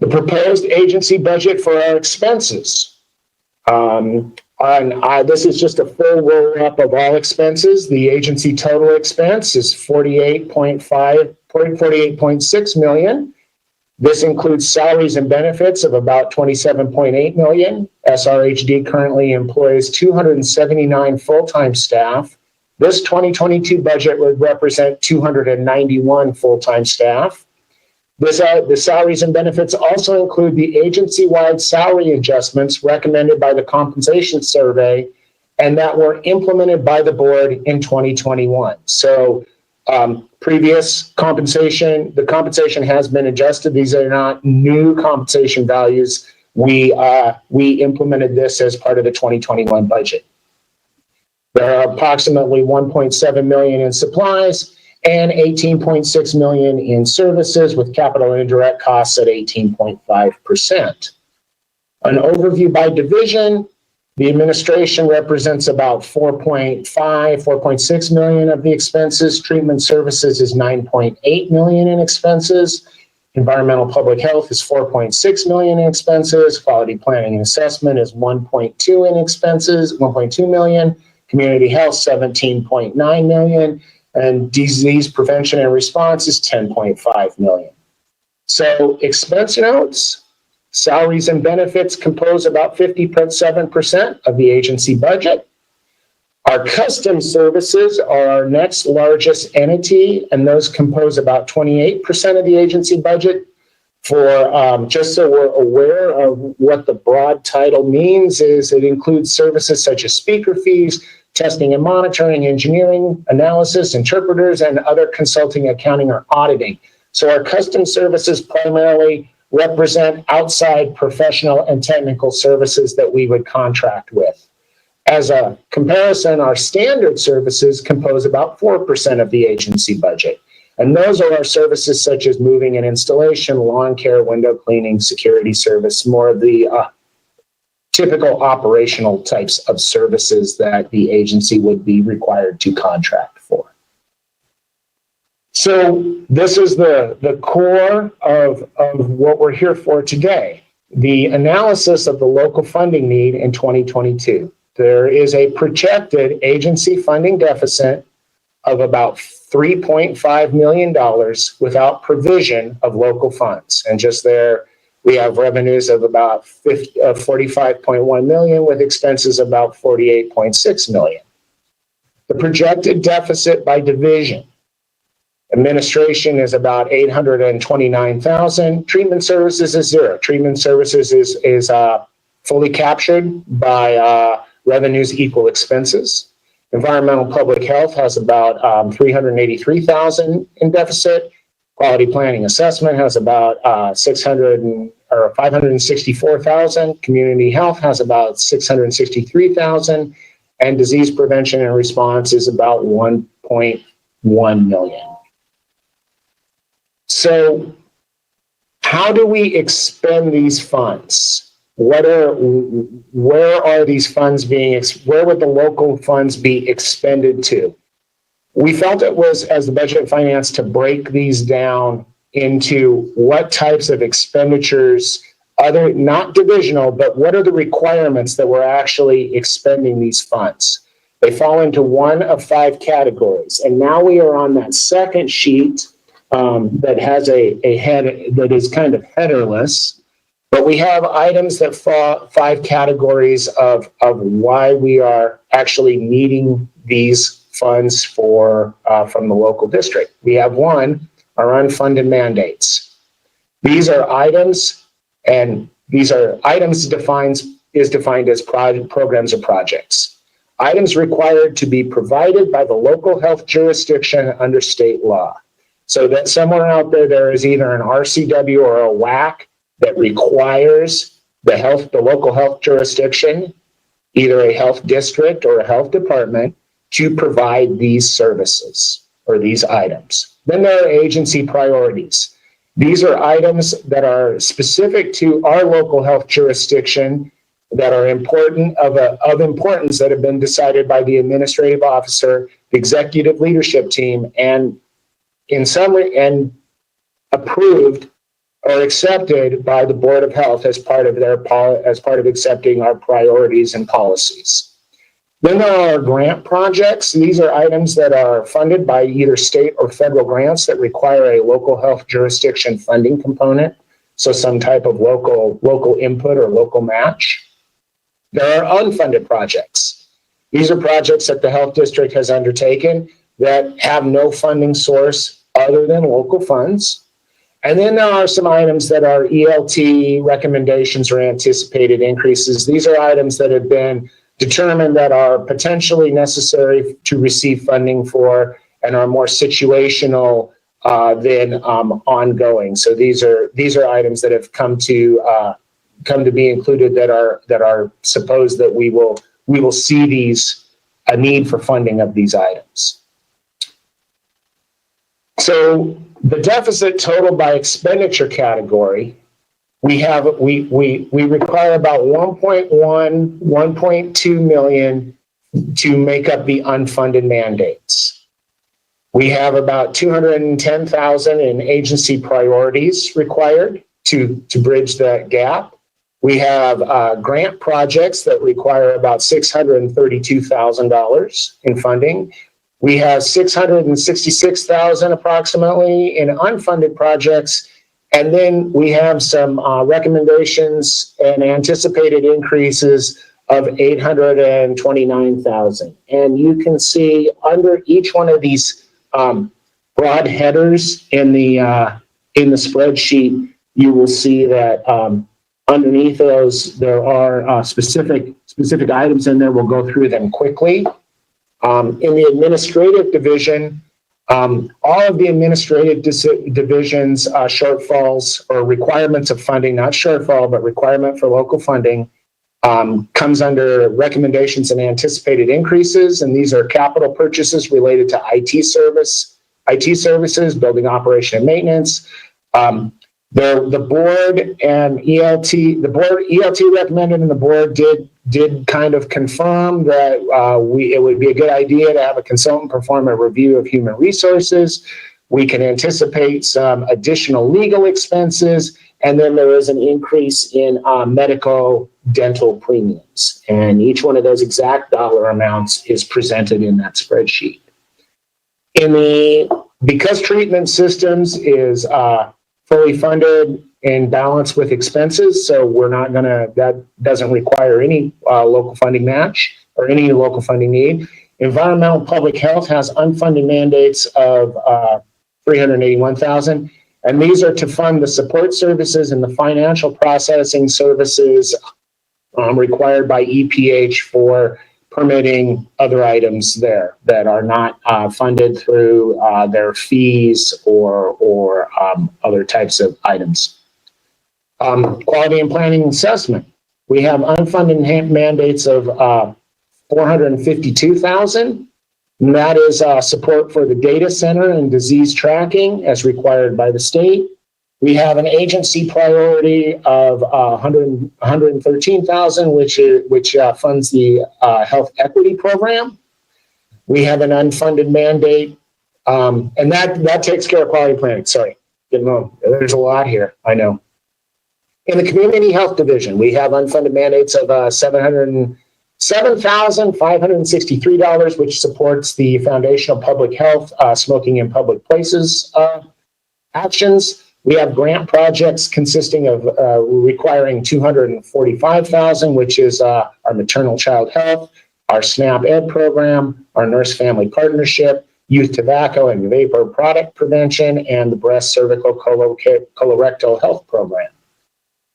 The proposed agency budget for our expenses. This is just a full roll-up of all expenses. The agency total expense is $48.6 million. This includes salaries and benefits of about $27.8 million. SRHD currently employs 279 full-time staff. This 2022 budget would represent 291 full-time staff. The salaries and benefits also include the agency-wide salary adjustments recommended by the compensation survey and that were implemented by the board in 2021. So previous compensation, the compensation has been adjusted. These are not new compensation values. We implemented this as part of the 2021 budget. There are approximately 1.7 million in supplies and 18.6 million in services, with capital and indirect costs at 18.5%. An overview by division: the administration represents about 4.6 million of the expenses. Treatment services is 9.8 million in expenses. Environmental public health is 4.6 million in expenses. Quality planning and assessment is 1.2 in expenses, 1.2 million. Community health, 17.9 million. And disease prevention and response is 10.5 million. So expense notes: salaries and benefits compose about 57% of the agency budget. Our custom services are our next largest entity, and those compose about 28% of the agency budget. For just so we're aware of what the broad title means, is it includes services such as speaker fees, testing and monitoring, engineering, analysis, interpreters, and other consulting, accounting, or auditing. So our custom services primarily represent outside professional and technical services that we would contract with. As a comparison, our standard services compose about 4% of the agency budget. And those are our services such as moving and installation, lawn care, window cleaning, security service, more of the typical operational types of services that the agency would be required to contract for. So this is the core of what we're here for today. The analysis of the local funding need in 2022. There is a projected agency funding deficit of about $3.5 million without provision of local funds. And just there, we have revenues of about 45.1 million with expenses about 48.6 million. The projected deficit by division: administration is about 829,000. Treatment services is zero. Treatment services is fully captured by revenues equal expenses. Environmental public health has about 383,000 in deficit. Quality planning assessment has about 564,000. Community health has about 663,000, and disease prevention and response is about 1.1 million. So, how do we expend these funds? Where are these funds where would the local funds be expended to? We felt it was, as the Budget and Finance, to break these down into what types of expenditures, not divisional, but what are the requirements that we're actually expending these funds? They fall into one of 5 categories. And now we are on that second sheet that has a head that is kind of headerless. But we have items that fall 5 categories of why we are actually needing these funds from the local district. We have one, our unfunded mandates. These are items, and these are items defined as programs or projects. Items required to be provided by the local health jurisdiction under state law. So that somewhere out there is either an RCW or a WAC that requires the local health jurisdiction, either a health district or a health department, to provide these services or these items. Then there are agency priorities. These are items that are specific to our local health jurisdiction that are important of importance that have been decided by the administrative officer, the executive leadership team, and in summary, and approved or accepted by the Board of Health as part of accepting our priorities and policies. Then there are grant projects. These are items that are funded by either state or federal grants that require a local health jurisdiction funding component, so some type of local input or local match. There are unfunded projects. These are projects that the health district has undertaken that have no funding source other than local funds. And then there are some items that are ELT recommendations or anticipated increases. These are items that have been determined that are potentially necessary to receive funding for and are more situational than ongoing. So these are items that have come to be included that are supposed that we will see a need for funding of these items. So the deficit total by expenditure category, we require about 1.2 million to make up the unfunded mandates. We have about 210,000 in agency priorities required to bridge that gap. We have grant projects that require about $632,000 in funding. We have 666,000 approximately in unfunded projects. And then we have some recommendations and anticipated increases of 829,000. And you can see under each one of these broad headers in the spreadsheet, you will see that underneath those there are specific items in there. We'll go through them quickly. In the administrative division, all of the administrative divisions shortfalls or requirements of funding, not shortfall, but requirement for local funding, comes under recommendations and anticipated increases. And these are capital purchases related to IT services, building operation and maintenance. The board and ELT recommended, and the board did kind of confirm that it would be a good idea to have a consultant perform a review of human resources. We can anticipate some additional legal expenses, and then there is an increase in medical dental premiums. And each one of those exact dollar amounts is presented in that spreadsheet. Because treatment systems is fully funded in balance with expenses, so that doesn't require any local funding match or any local funding need. Environmental public health has unfunded mandates of 381,000, and these are to fund the support services and the financial processing services required by EPH for permitting other items there that are not funded through their fees or other types of items. Quality and planning assessment. We have unfunded mandates of $452,000. And that is support for the data center and disease tracking as required by the state. We have an agency priority of $113,000, which funds the health equity program. We have an unfunded mandate, and that takes care of quality planning. Sorry, there's a lot here, I know. In the community health division, we have unfunded mandates of $7,563, which supports the foundational public health, smoking in public places actions. We have grant projects consisting of requiring $245,000, which is our maternal child health, our SNAP Ed program, our nurse family partnership, youth tobacco and vapor product prevention, and the breast cervical colorectal health program.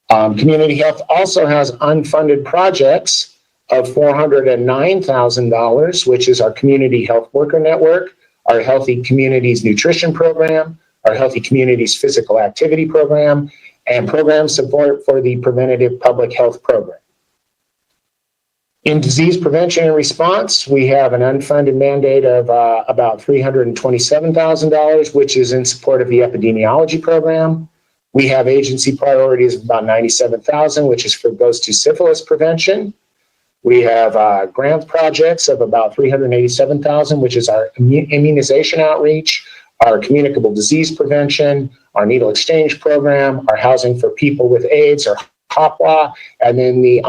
Community health also has unfunded projects of $409,000, which is our community health worker network, our Healthy Communities nutrition program, our Healthy Communities physical activity program, and program support for the preventative public health program. In disease prevention and response, we have an unfunded mandate of about $327,000, which is in support of the epidemiology program. We have agency priorities of about $97,000, which goes to syphilis prevention. We have grant projects of about $387,000, which is our immunization outreach, our communicable disease prevention, our needle exchange program, our housing for people with AIDS, or HOPWA, and then the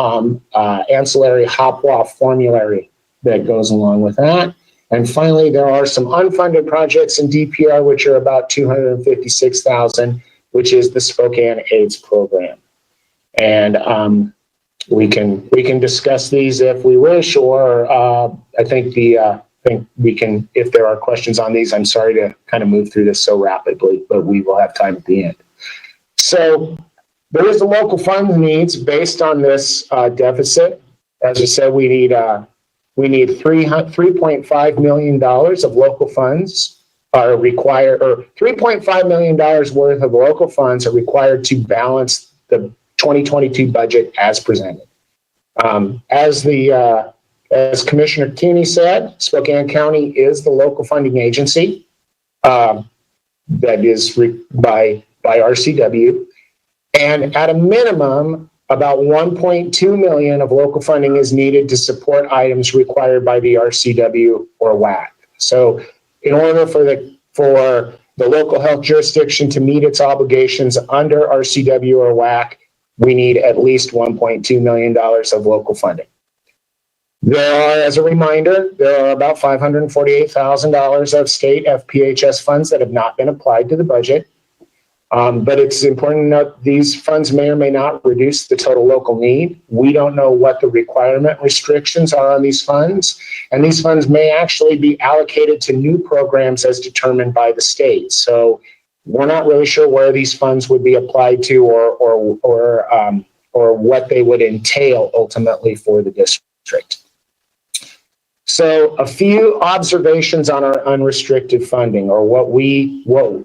ancillary HOPWA formulary that goes along with that. And finally, there are some unfunded projects in DPR, which are about $256,000, which is the Spokane AIDS program. And we can discuss these if we wish, or I think we can, if there are questions on these. I'm sorry to kind of move through this so rapidly, but we will have time at the end. So there is the local fund needs based on this deficit. As I said, we need $3.5 million of local funds are required, or $3.5 million worth of local funds are required to balance the 2022 budget as presented. As Commissioner Keeney said, Spokane County is the local funding agency that is by RCW. And at a minimum, about $1.2 million of local funding is needed to support items required by the RCW or WAC. So in order for the local health jurisdiction to meet its obligations under RCW or WAC, we need at least $1.2 million of local funding. There are, as a reminder, there are about $548,000 of state FPHS funds that have not been applied to the budget. But it's important to note these funds may or may not reduce the total local need. We don't know what the requirement restrictions are on these funds, and these funds may actually be allocated to new programs as determined by the state. So we're not really sure where these funds would be applied to or what they would entail ultimately for the district. So a few observations on our unrestricted funding, or what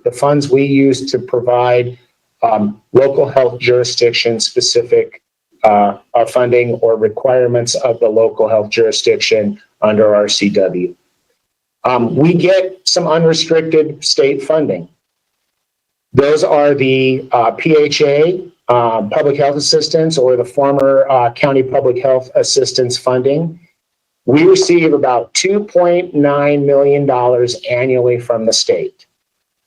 the funds we use to provide local health jurisdiction specific funding or requirements of the local health jurisdiction under RCW. We get some unrestricted state funding. Those are the PHA, Public Health Assistance, or the former County Public Health Assistance funding. We receive about $2.9 million annually from the state.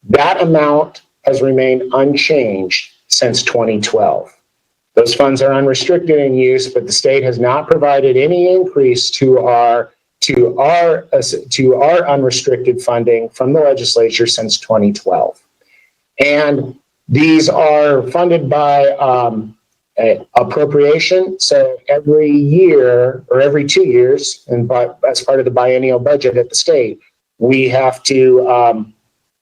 That amount has remained unchanged since 2012. Those funds are unrestricted in use, but the state has not provided any increase to our unrestricted funding from the legislature since 2012. And these are funded by appropriation. So every year or every 2 years, and as part of the biennial budget at the state, we have to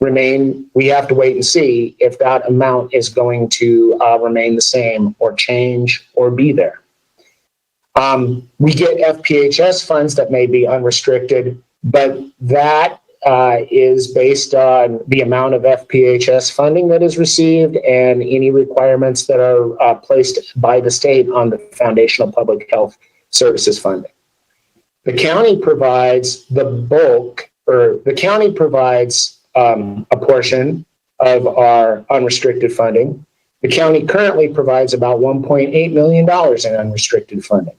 wait and see if that amount is going to remain the same or change or be there. We get FPHS funds that may be unrestricted, but that is based on the amount of FPHS funding that is received and any requirements that are placed by the state on the foundational public health services funding. The county provides the bulk, or the county provides a portion of our unrestricted funding. The county currently provides about $1.8 million in unrestricted funding.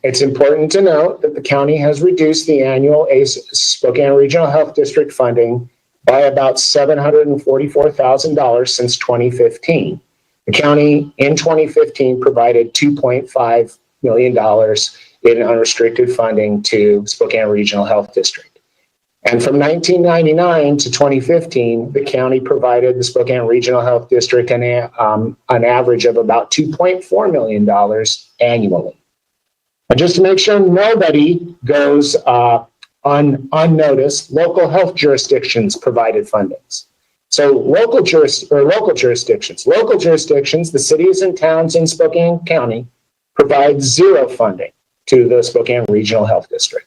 It's important to note that the county has reduced the annual Spokane Regional Health District funding by about $744,000 since 2015. The county in 2015 provided $2.5 million in unrestricted funding to Spokane Regional Health District. And from 1999 to 2015, the county provided the Spokane Regional Health District an average of about $2.4 million annually. And just to make sure nobody goes unnoticed, local health jurisdictions provided fundings. So local jurisdictions, the cities and towns in Spokane County provide zero funding to the Spokane Regional Health District.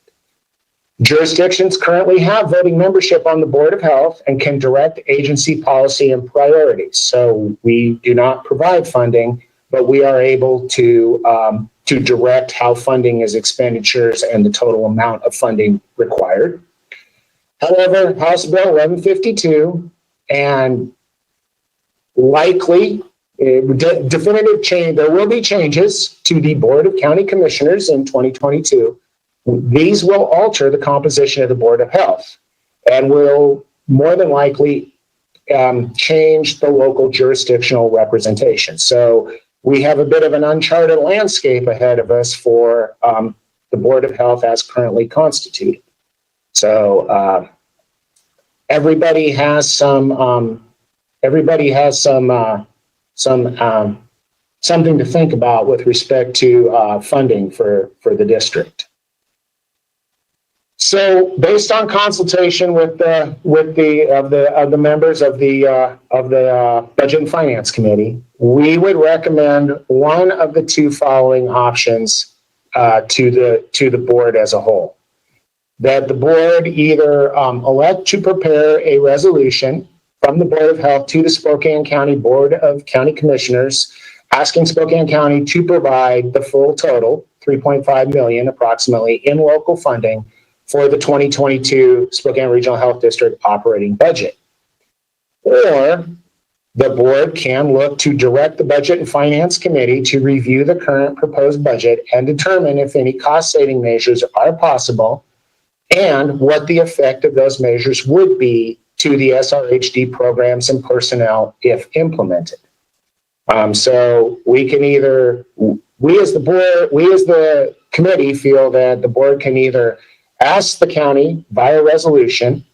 Jurisdictions currently have voting membership on the Board of Health and can direct agency policy and priorities. So we do not provide funding, but we are able to direct how funding is expenditures and the total amount of funding required. However, House Bill 1152 and likely definitive change, there will be changes to the Board of County Commissioners in 2022. These will alter the composition of the Board of Health and will more than likely change the local jurisdictional representation. So we have a bit of an uncharted landscape ahead of us for the Board of Health as currently constituted. So everybody has something to think about with respect to funding for the district. So, based on consultation with the members of the Budget and Finance Committee, we would recommend one of the two following options to the board as a whole. That the board either elect to prepare a resolution from the Board of Health to the Spokane County Board of County Commissioners, asking Spokane County to provide the full total, $3.5 million approximately, in local funding for the 2022 Spokane Regional Health District operating budget. Or the board can look to direct the Budget and Finance Committee to review the current proposed budget and determine if any cost-saving measures are possible and what the effect of those measures would be to the SRHD programs and personnel if implemented. So we can either, we as the committee feel that the board can either ask the county via resolution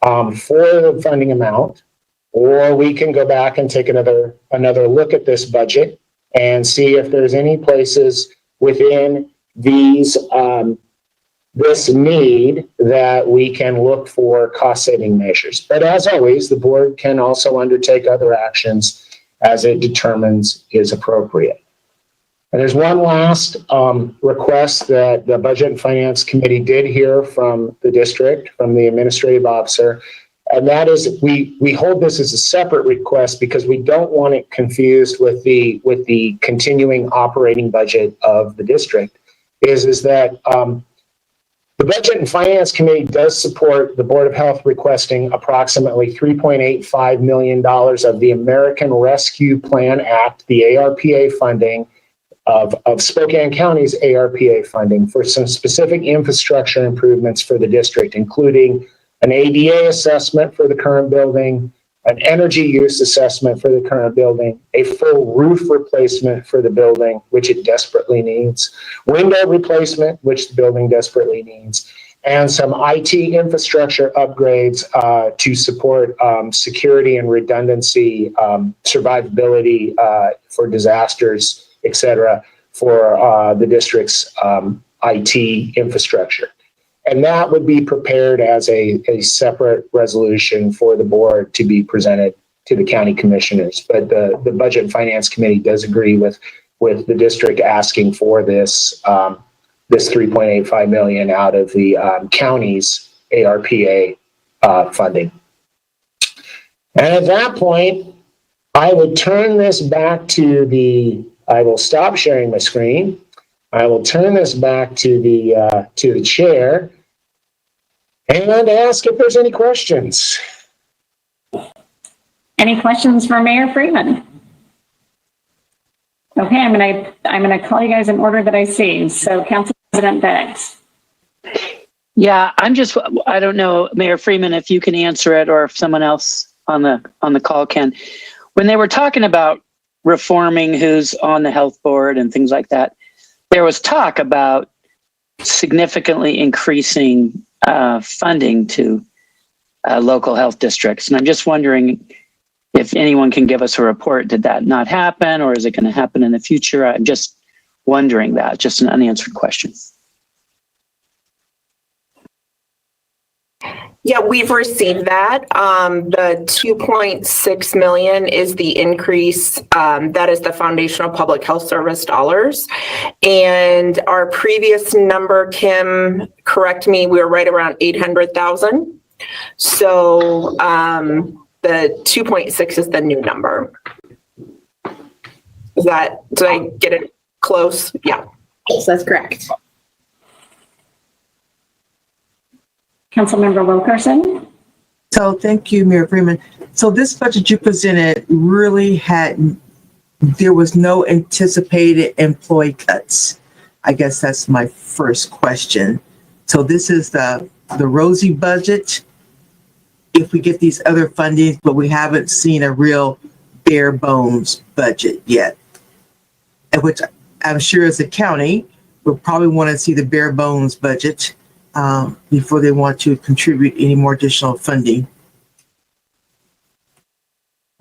for the funding amount, or we can go back and take another look at this budget and see if there's any places within these this need that we can look for cost-saving measures. But as always, the board can also undertake other actions as it determines is appropriate. And there's one last request that the Budget and Finance Committee did hear from the district, from the administrative officer, and that is we hold this as a separate request because we don't want it confused with the continuing operating budget of the district. Is that the Budget and Finance Committee does support the Board of Health requesting approximately $3.85 million of the American Rescue Plan Act, the ARPA funding, of Spokane County's ARPA funding for some specific infrastructure improvements for the district, including an ADA assessment for the current building, an energy use assessment for the current building, a full roof replacement for the building, which it desperately needs, window replacement, which the building desperately needs, and some IT infrastructure upgrades to support security and redundancy, survivability for disasters, et cetera, for the district's IT infrastructure. And that would be prepared as a separate resolution for the board to be presented to the county commissioners. But the Budget and Finance Committee does agree with with the district asking for this, this 3.85 million out of the county's ARPA funding. And at that point, I would turn this back to I will stop sharing my screen. I will turn this back to the chair and ask if there's any questions. Any questions for Mayor Freeman? Okay, I'm gonna call you guys in order that I see. So Council President Beggs. Yeah, I don't know, Mayor Freeman, if you can answer it or if someone else on the call can. When they were talking about reforming who's on the health board and things like that, there was talk about significantly increasing funding to local health districts. And I'm just wondering if anyone can give us a report. Did that not happen, or is it going to happen in the future? I'm just wondering that, just an unanswered question. Yeah, we've received that. The 2.6 million is the increase. That is the Foundational Public Health Service dollars. And our previous number, Kim, correct me, we were right around 800,000. So the 2.6 is the new number. Did I get it close? Yeah. Yes, that's correct. Councilmember Wilkerson. So thank you, Mayor Freeman. So this budget you presented really there was no anticipated employee cuts. I guess that's my first question. So this is the rosy budget. If we get these other fundings, but we haven't seen a real bare bones budget yet. And which I'm sure as a county, we'll probably want to see the bare bones budget before they want to contribute any more additional funding.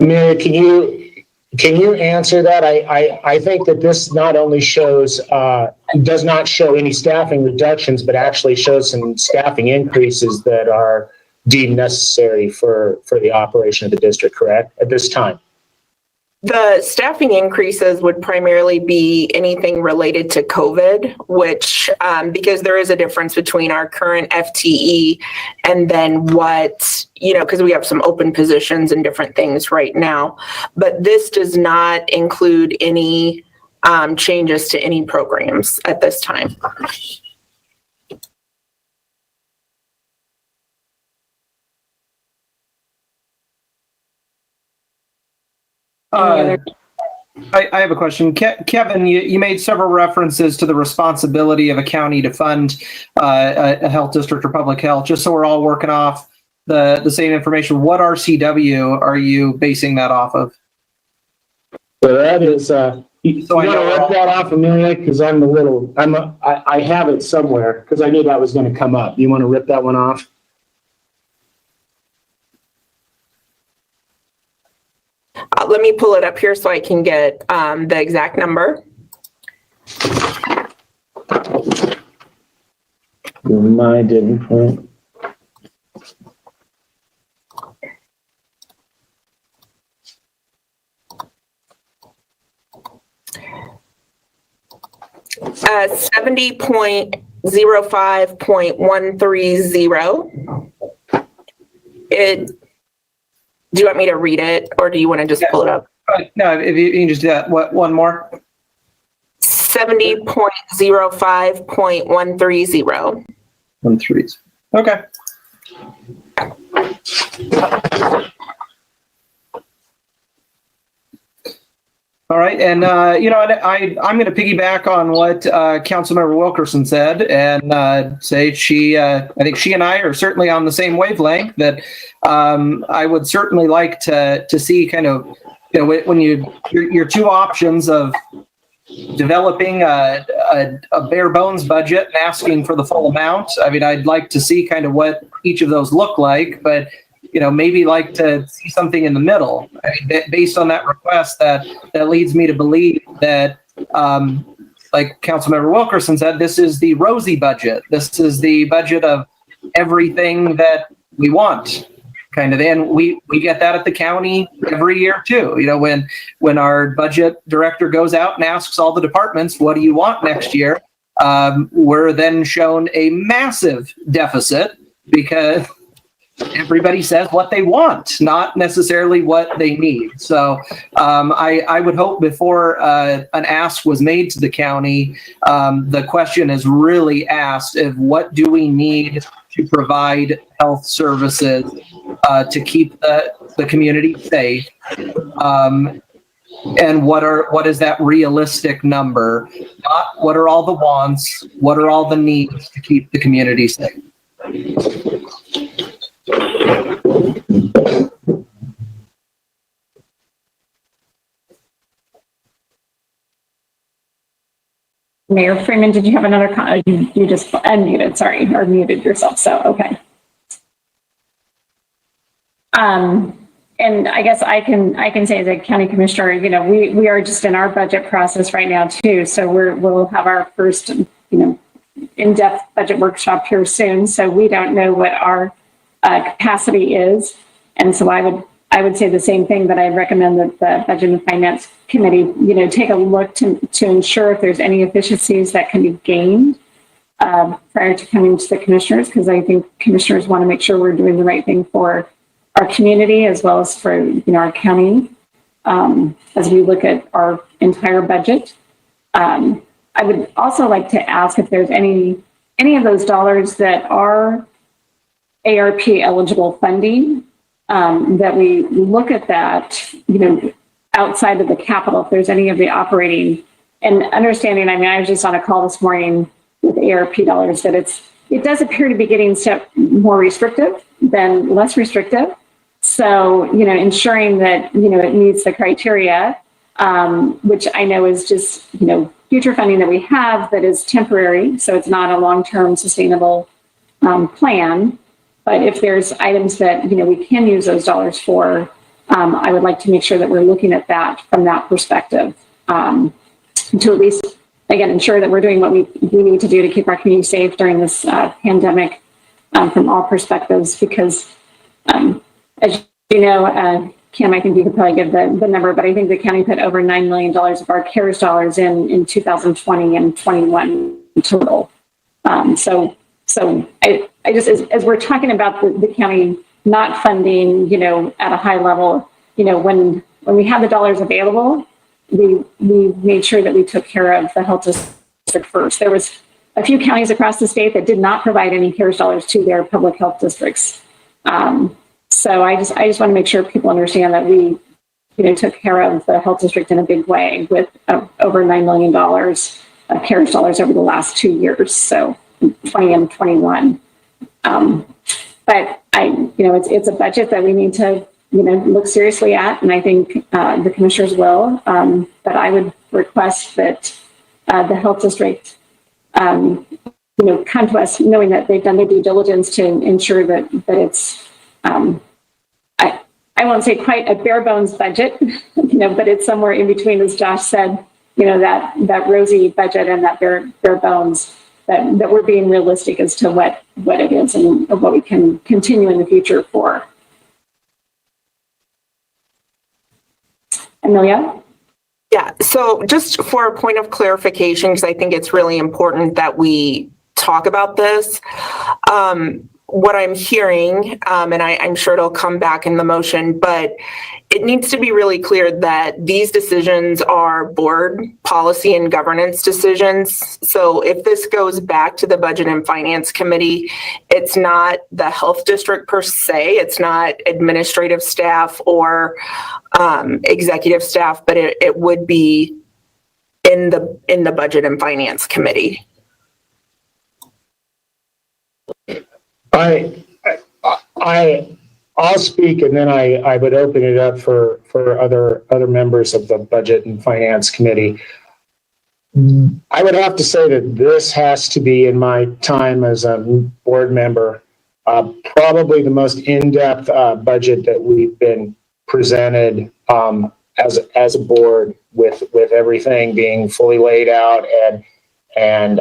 Mary, can you answer that? I think that this not only does not show any staffing reductions, but actually shows some staffing increases that are deemed necessary for the operation of the district, correct, at this time? The staffing increases would primarily be anything related to COVID, which, because there is a difference between our current FTE and then because we have some open positions and different things right now. But this does not include any changes to any programs at this time. I have a question. Kevin, you made several references to the responsibility of a county to fund a health district or public health, just so we're all working off the same information. What RCW are you basing that off of? So that is, you want to rip that off a minute, because I have it somewhere, because I knew that was going to come up. You want to rip that one off? Let me pull it up here so I can get the exact number. Mine didn't. Right? Uh, 70.05.130. Do you want me to read it, or do you want to just pull it up? No, if you can just do that. One more. 70.05.130. 130. Okay. All right, and I'm going to piggyback on what Councilmember Wilkerson said, and say I think she and I are certainly on the same wavelength. That I would certainly like to see kind of, when your two options of developing a bare bones budget and asking for the full amount. I mean, I'd like to see kind of what each of those look like, but maybe like to see something in the middle. I mean, based on that request, that leads me to believe that, like Councilmember Wilkerson said, this is the rosy budget. This is the budget of everything that we want. kind of. And we get that at the county every year too. You know, when our budget director goes out and asks all the departments, what do you want next year? We're then shown a massive deficit because everybody says what they want, not necessarily what they need. So I would hope before an ask was made to the county, the question is really asked of what do we need to provide health services to keep the community safe, and what is that realistic number? Not what are all the wants, what are all the needs to keep the community safe? Mayor Freeman, did you have another comment? You just unmuted, sorry, or muted yourself, so, okay. And I guess I can say as a county commissioner, you know, we are just in our budget process right now too. So we'll have our first, you know, in-depth budget workshop here soon. So we don't know what our capacity is. And so I would say the same thing, that I recommend that the Budget and Finance Committee, you know, take a look to ensure if there's any efficiencies that can be gained prior to coming to the commissioners, because I think commissioners want to make sure we're doing the right thing for our community as well as for, you know, our county as we look at our entire budget. I would also like to ask if there's any of those dollars that are ARP eligible funding, that we look at that, you know, outside of the capital, if there's any of the operating and understanding. I mean, I was just on a call this morning with ARP dollars that it does appear to be getting more restrictive than less restrictive. So, you know, ensuring that, you know, it meets the criteria, which I know is just, you know, future funding that we have that is temporary. So it's not a long-term sustainable plan. But if there's items that, you know, we can use those dollars for, I would like to make sure that we're looking at that from that perspective, to at least, again, ensure that we're doing what we need to do to keep our community safe during this pandemic from all perspectives. Because as you know, Kim, I think you could probably give the number, but I think the county put over $9 million of our CARES dollars in 2020 and 21 total. So I just, as we're talking about the county not funding, you know, at a high level, you know, when we have the dollars available, we made sure that we took care of the health district first. There was a few counties across the state that did not provide any CARES dollars to their public health districts. So I just want to make sure people understand that we, you know, took care of the health district in a big way with over $9 million of CARES dollars over the last 2 years. So 20 and 21. But you know, it's a budget that we need to, you know, look seriously at, and I think the commissioners will. But I would request that the health district, you know, come to us knowing that they've done their due diligence to ensure that it's, I won't say quite a bare bones budget, you know, but it's somewhere in between, as Josh said, you know, that rosy budget and that bare bones. That we're being realistic as to what it is and what we can continue in the future for. Amelia? Yeah, so just for a point of clarification, because I think it's really important that we talk about this. What I'm hearing, and I'm sure it'll come back in the motion, but it needs to be really clear that these decisions are board policy and governance decisions. So if this goes back to the Budget and Finance Committee, it's not the health district per se, it's not administrative staff or executive staff, but it would be in the Budget and Finance Committee. I'll speak, and then I would open it up for other members of the Budget and Finance Committee. I would have to say that this has to be, in my time as a board member, probably the most in-depth budget that we've been presented as a board, with everything being fully laid out and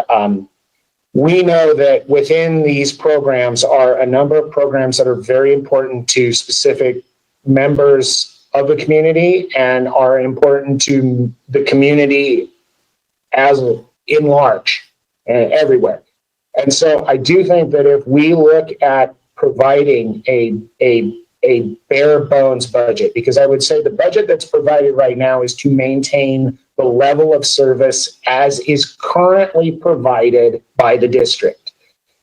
we know that within these programs are a number of programs that are very important to specific members of the community and are important to the community as in large and everywhere. And so I do think that if we look at providing a bare bones budget, because I would say the budget that's provided right now is to maintain the level of service as is currently provided by the district.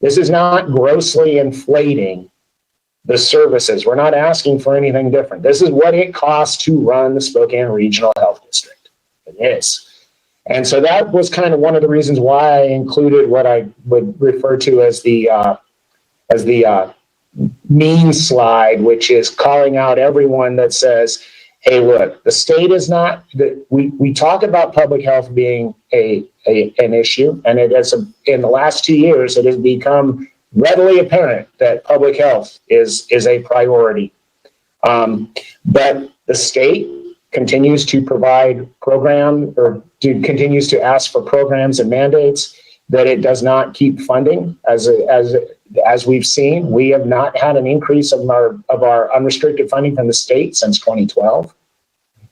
This is not grossly inflating the services. We're not asking for anything different. This is what it costs to run the Spokane Regional Health District. It is. And so that was kind of one of the reasons why I included what I would refer to as the mean slide, which is calling out everyone that says, hey, look, the state is not, we talk about public health being an issue, and it has, in the last 2 years, it has become readily apparent that public health is a priority. But the state continues to provide continues to ask for programs and mandates that it does not keep funding. As we've seen, we have not had an increase of our unrestricted funding from the state since 2012.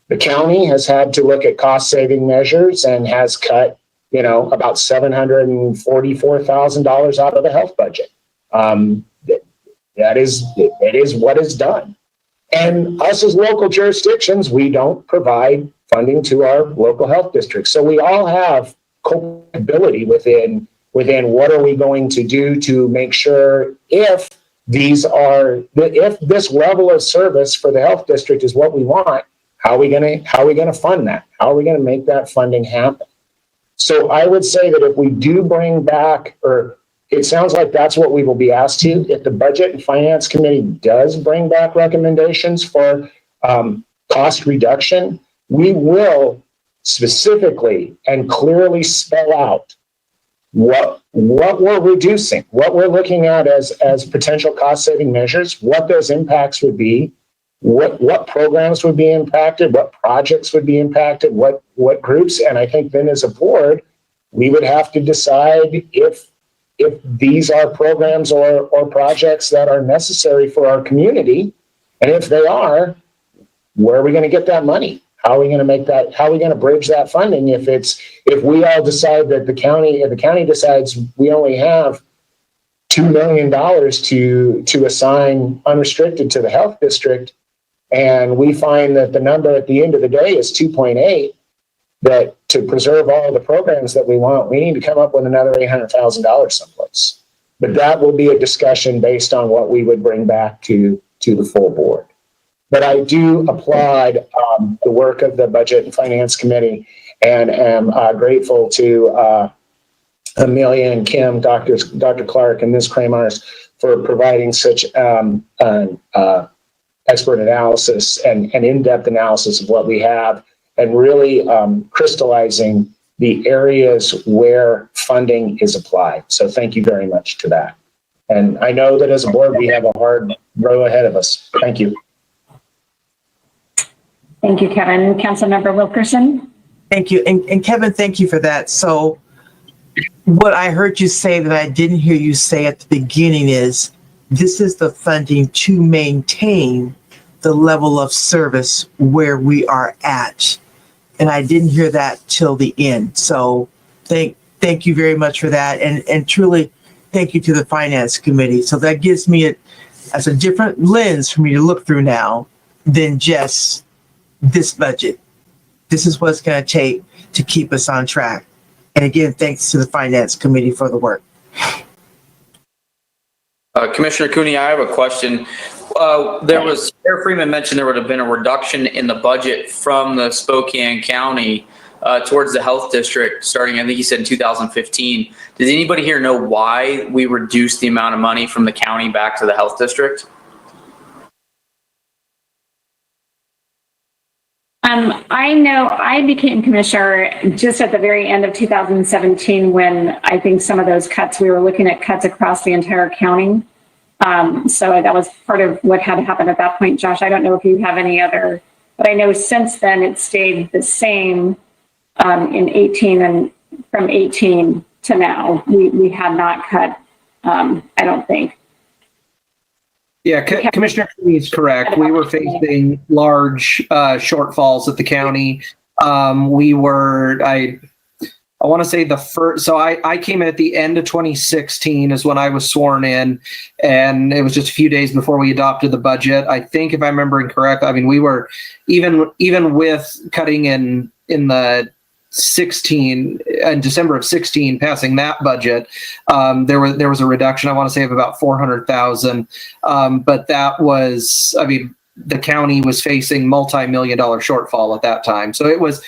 The county has had to look at cost saving measures and has cut, about $744,000 out of the health budget. It is what is done. And us as local jurisdictions, we don't provide funding to our local health districts. So we all have culpability within what are we going to do to make sure if this level of service for the health district is what we want, how are we going to fund that? How are we going to make that funding happen? So I would say that if we do bring back, or it sounds like that's what we will be asked to, if the Budget and Finance Committee does bring back recommendations for cost reduction, we will specifically and clearly spell out what we're reducing, what we're looking at as potential cost saving measures, what those impacts would be, what programs would be impacted, what projects would be impacted, what groups. And I think then as a board, we would have to decide if these are programs or projects that are necessary for our community. And if they are, where are we going to get that money? How are we going to make that? How are we going to bridge that funding? If we all decide that if the county decides we only have $2 million to assign unrestricted to the health district, and we find that the number at the end of the day is 2.8, that to preserve all the programs that we want, we need to come up with another $800,000 someplace. But that will be a discussion based on what we would bring back to the full board. But I do applaud the work of the Budget and Finance Committee, and am grateful to Amelia and Kim, Dr. Clark and Ms. Kramars for providing such expert analysis and in-depth analysis of what we have, and really crystallizing the areas where funding is applied. So thank you very much to that. And I know that as a board, we have a hard row ahead of us. Thank you. Thank you, Kevin. Councilmember Wilkerson. Thank you. And Kevin, thank you for that. So what I heard you say that I didn't hear you say at the beginning is this is the funding to maintain the level of service where we are at. And I didn't hear that till the end. So thank you very much for that. And truly thank you to the Finance Committee. So that gives me as a different lens for me to look through now than just this budget. This is what's going to take to keep us on track. And again, thanks to the Finance Committee for the work. Commissioner Cooney, I have a question. Mayor Freeman mentioned there would have been a reduction in the budget from the Spokane County towards the health district starting, I think he said in 2015. Does anybody here know why we reduced the amount of money from the county back to the health district? I know I became commissioner just at the very end of 2017 when I think some of those cuts, we were looking at cuts across the entire county. So that was part of what had happened at that point. Josh, I don't know if you have any other, but I know since then it stayed the same in 18 and from 18 to now. We had not cut, I don't think. Yeah, Commissioner Cooney is correct. We were facing large shortfalls at the county. We were, I want to say the first, so I came in at the end of 2016 is when I was sworn in, and it was just a few days before we adopted the budget. I think if I'm remembering correctly, I mean, we were even with cutting in the 16 in December of 16, passing that budget, there was a reduction, I want to say, of about 400,000. But that was, I mean, the county was facing multi-million-dollar shortfall at that time. So it was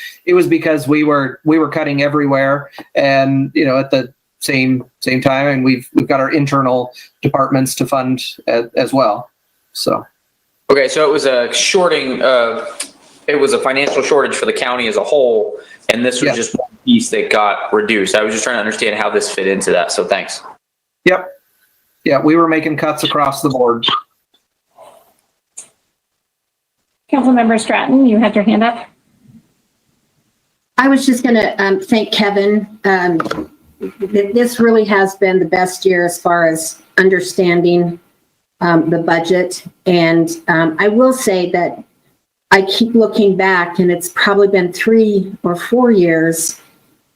because we were cutting everywhere, and at the same time, and we've got our internal departments to fund as well. So Okay, so it was a it was a financial shortage for the county as a whole, and this was just one piece that got reduced. I was just trying to understand how this fit into that. So thanks. Yep. Yeah, we were making cuts across the board. Councilmember Stratton, you had your hand up. I was just going to thank Kevin. This really has been the best year as far as understanding the budget. And I will say that I keep looking back, and it's probably been 3 or 4 years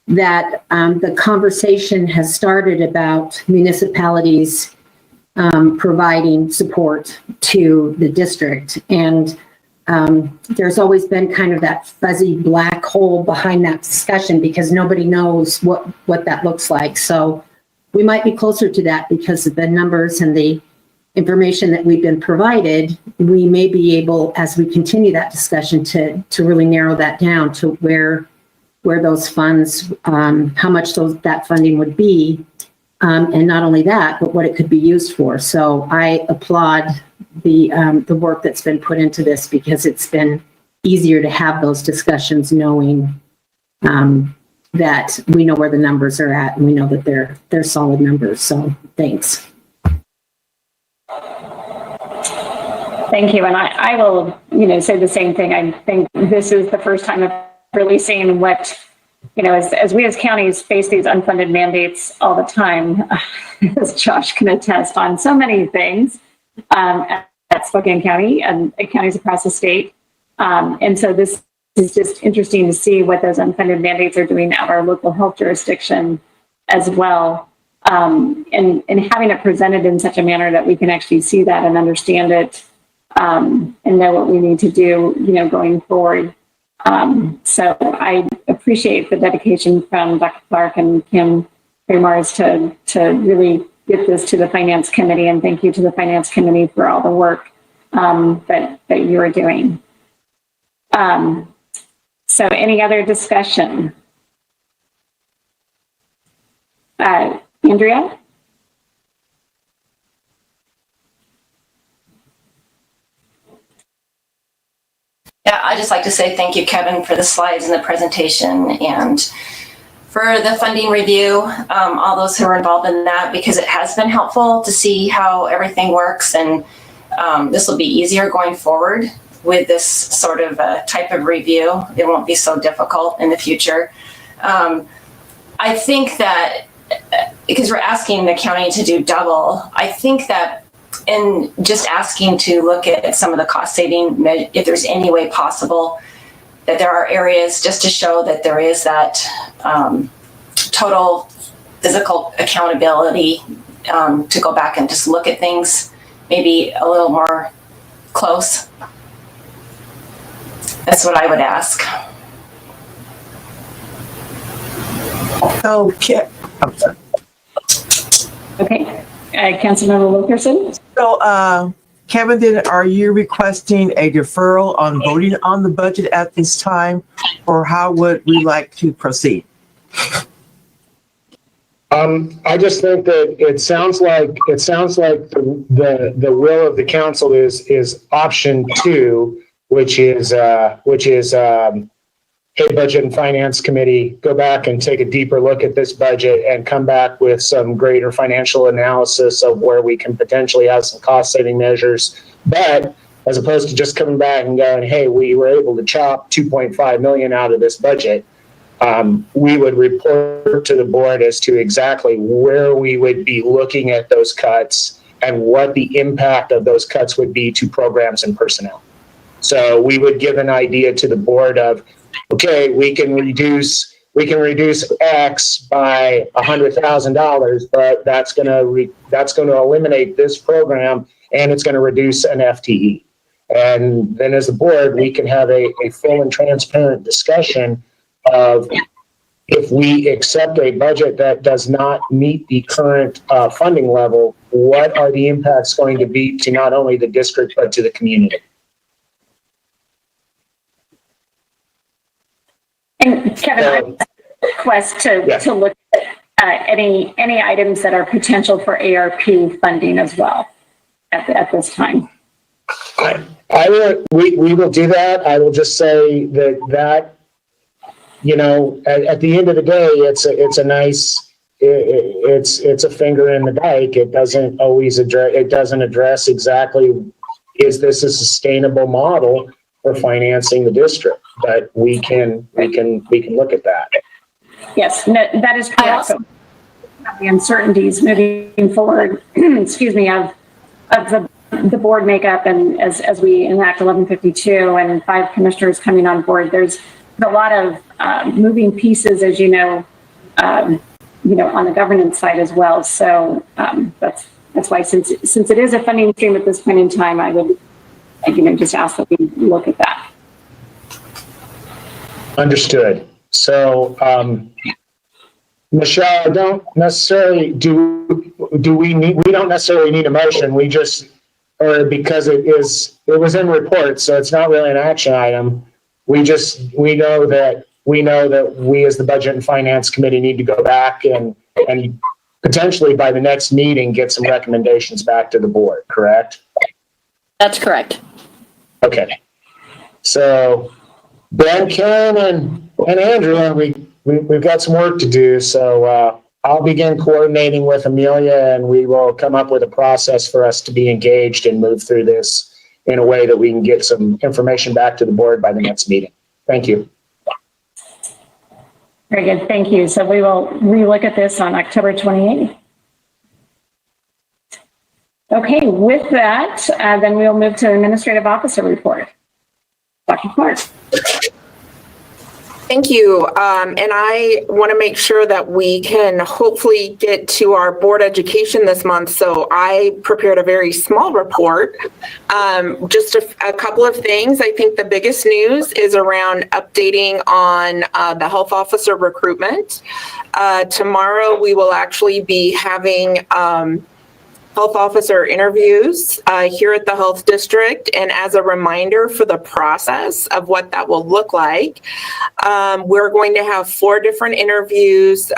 that the conversation has started about municipalities providing support to the district. And there's always been kind of that fuzzy black hole behind that discussion because nobody knows what that looks like. So we might be closer to that because of the numbers and the information that we've been provided. We may be able, as we continue that discussion, to really narrow that down to where those funds, how much that funding would be, and not only that, but what it could be used for. So I applaud the work that's been put into this because it's been easier to have those discussions knowing that we know where the numbers are at and we know that they're solid numbers. So thanks. Thank you. And I will, say the same thing. I think this is the first time of really seeing what, as we as counties face these unfunded mandates all the time, as Josh can attest on so many things at Spokane County and counties across the state. And so this is just interesting to see what those unfunded mandates are doing at our local health jurisdiction as well. And having it presented in such a manner that we can actually see that and understand it and know what we need to do, going forward. So I appreciate the dedication from Dr. Clark and Kim Mars to really get this to the Finance Committee, and thank you to the Finance Committee for all the work that you are doing. So any other discussion? Andrea? Yeah, I'd just like to say thank you, Kevin, for the slides and the presentation, and for the funding review, all those who are involved in that, because it has been helpful to see how everything works, and this will be easier going forward with this sort of type of review. It won't be so difficult in the future. I think that because we're asking the county to do double, I think that in just asking to look at some of the cost saving, if there's any way possible, that there are areas just to show that there is that total physical accountability, to go back and just look at things maybe a little more close. That's what I would ask. Okay. I'm sorry. Okay. Councilmember Wilkerson? So, Kevin, then are you requesting a deferral on voting on the budget at this time, or how would we like to proceed? I just think that it sounds like the will of the council is option 2, which is hey, Budget and Finance Committee, go back and take a deeper look at this budget and come back with some greater financial analysis of where we can potentially have some cost saving measures. But as opposed to just coming back and going, hey, we were able to chop 2.5 million out of this budget. we would report to the board as to exactly where we would be looking at those cuts and what the impact of those cuts would be to programs and personnel. So we would give an idea to the board of, okay, we can reduce X by $100,000, but that's going to eliminate this program and it's going to reduce an FTE. And then as the board, we can have a full and transparent discussion of if we accept a budget that does not meet the current funding level, what are the impacts going to be to not only the district, but to the community? And Kevin, I request to look at any items that are potential for ARP funding as well at this time. We will do that. I will just say that you know, at the end of the day, it's a finger in the dike. It doesn't always address exactly, is this a sustainable model for financing the district? But we can look at that. Yes, no, that is correct. So the uncertainties moving forward, excuse me, of the board makeup, and as we enact 1152 and 5 commissioners coming on board, there's a lot of moving pieces, as you know, on the governance side as well. So that's why, since it is a funding stream at this point in time, I would, just ask that we look at that. Understood. So, Michelle, I don't necessarily we don't necessarily need a motion. We just, or because it was in reports, so it's not really an action item. We know that we as the Budget and Finance Committee need to go back and potentially by the next meeting get some recommendations back to the board, correct? That's correct. Okay. So Ben, Karen, and Andrew, we've got some work to do. So I'll begin coordinating with Amelia, and we will come up with a process for us to be engaged and move through this in a way that we can get some information back to the board by the next meeting. Thank you. Very good. Thank you. So we will relook at this on October 28th. Okay, with that, then we'll move to Administrative Officer report. Dr. Clark. Thank you. And I want to make sure that we can hopefully get to our board education this month. So I prepared a very small report. Just a couple of things. I think the biggest news is around updating on the health officer recruitment. Tomorrow we will actually be having health officer interviews here at the health district. And as a reminder for the process of what that will look like, we're going to have 4 different interviews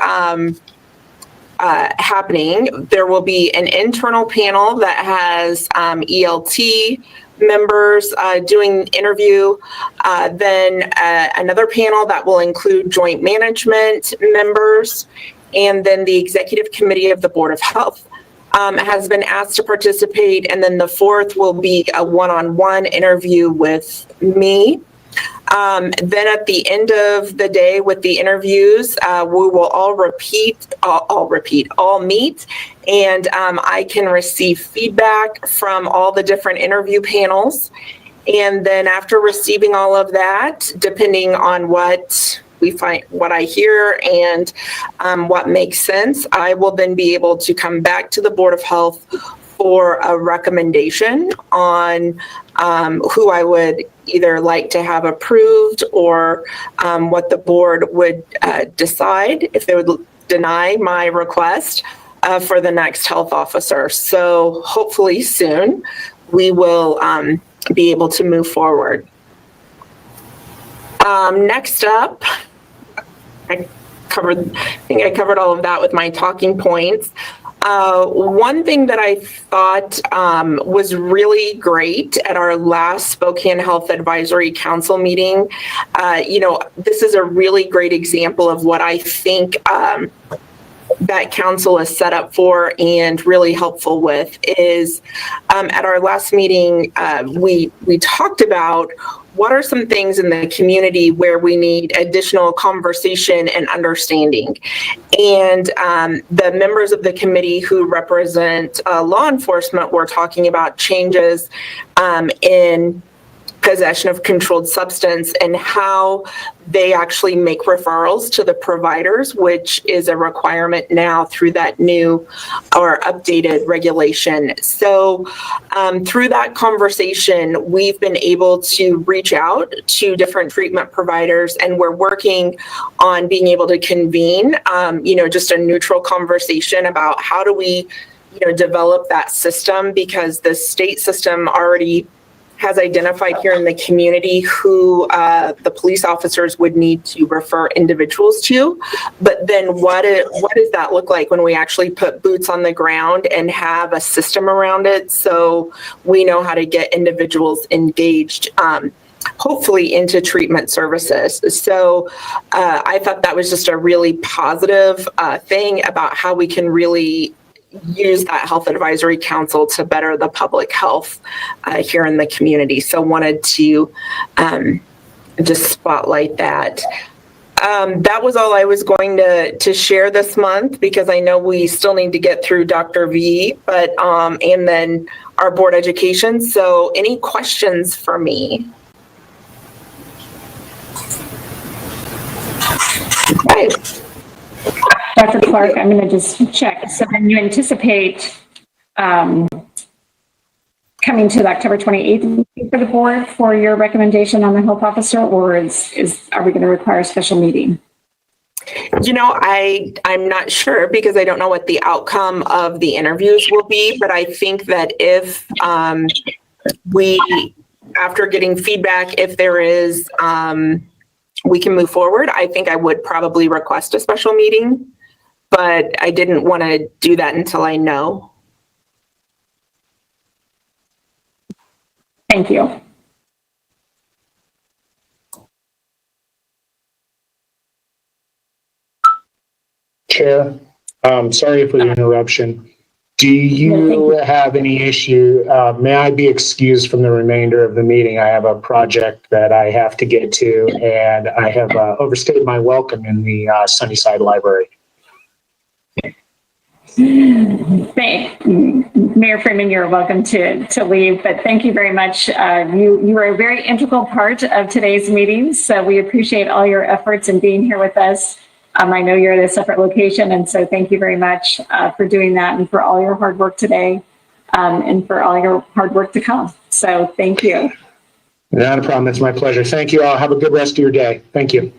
happening. There will be an internal panel that has ELT members doing interview, then another panel that will include joint management members, and then the executive committee of the Board of Health has been asked to participate. And then the 4th will be a one-on-one interview with me. Then at the end of the day with the interviews, we will all meet, and I can receive feedback from all the different interview panels. And then after receiving all of that, depending on what we find, what I hear, and what makes sense, I will then be able to come back to the Board of Health for a recommendation on who I would either like to have approved, or what the board would decide if they would deny my request for the next health officer. So hopefully soon we will be able to move forward. Next up, I think I covered all of that with my talking points. One thing that I thought was really great at our last Spokane Health Advisory Council meeting, this is a really great example of what I think that council is set up for and really helpful with is at our last meeting, we talked about what are some things in the community where we need additional conversation and understanding. And the members of the committee who represent law enforcement were talking about changes in possession of controlled substance and how they actually make referrals to the providers, which is a requirement now through that new or updated regulation. So through that conversation, we've been able to reach out to different treatment providers, and we're working on being able to convene, just a neutral conversation about how do we, develop that system, because the state system already has identified here in the community who the police officers would need to refer individuals to. But then what does that look like when we actually put boots on the ground and have a system around it so we know how to get individuals engaged, hopefully into treatment services. So I thought that was just a really positive thing about how we can really use that health advisory council to better the public health here in the community. So wanted to just spotlight that. That was all I was going to share this month, because I know we still need to get through Dr. V, but and then our board education. So any questions for me? Okay. Dr. Clark, I'm going to just check. So then you anticipate coming to the October 28th meeting for the board for your recommendation on the health officer, or are we going to require a special meeting? I'm not sure, because I don't know what the outcome of the interviews will be, but I think that if after getting feedback, if there is, we can move forward, I think I would probably request a special meeting. But I didn't want to do that until I know. Thank you. Chair, sorry for the interruption. Do you have any issue? May I be excused from the remainder of the meeting? I have a project that I have to get to, and I have overstayed my welcome in the Sunnyside Library. Mayor Freeman, you're welcome to leave, but thank you very much. You were a very integral part of today's meeting, so we appreciate all your efforts in being here with us. I know you're at a separate location, and so thank you very much for doing that, and for all your hard work today, and for all your hard work to come. So thank you. Not a problem. It's my pleasure. Thank you all. Have a good rest of your day. Thank you.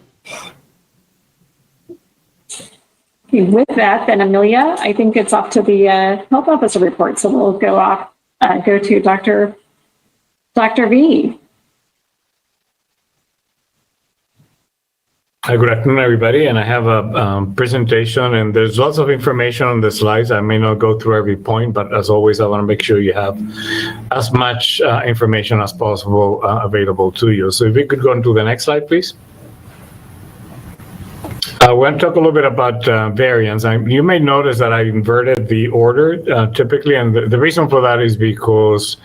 Okay, with that, then Amelia, I think it's off to the health officer report. So we'll go to Dr. V. Hi, good afternoon, everybody. And I have a presentation, and there's lots of information on the slides. I may not go through every point, but as always, I want to make sure you have as much information as possible available to you. So if we could go into the next slide, please. I want to talk a little bit about variants. You may notice that I inverted the order typically, and the reason for that is because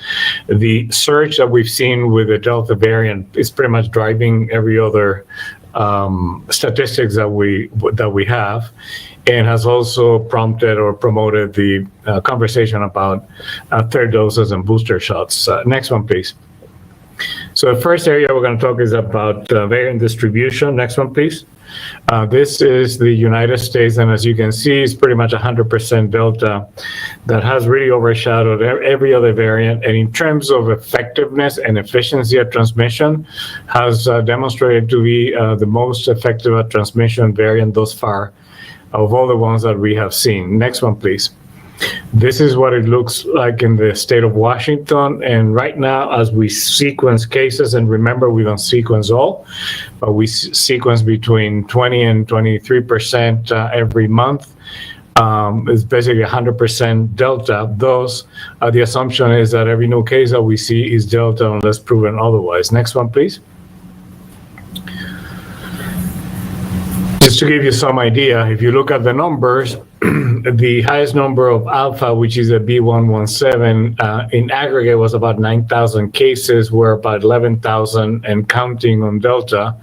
the surge that we've seen with the Delta variant is pretty much driving every other statistics that we have, and has also prompted or promoted the conversation about third doses and booster shots. Next one, please. So the first area we're going to talk is about variant distribution. Next one, please. This is the United States, and as you can see, it's pretty much 100% Delta that has really overshadowed every other variant. And in terms of effectiveness and efficiency at transmission, has demonstrated to be the most effective at transmission variant thus far of all the ones that we have seen. Next one, please. This is what it looks like in the state of Washington. And right now, as we sequence cases, and remember, we don't sequence all, but we sequence between 20 and 23% every month. It's basically 100% Delta. Thus, the assumption is that every new case that we see is Delta unless proven otherwise. Next one, please. just to give you some idea, if you look at the numbers, the highest number of alpha, which is a B117, in aggregate was about 9,000 cases. We're about 11,000 and counting on Delta.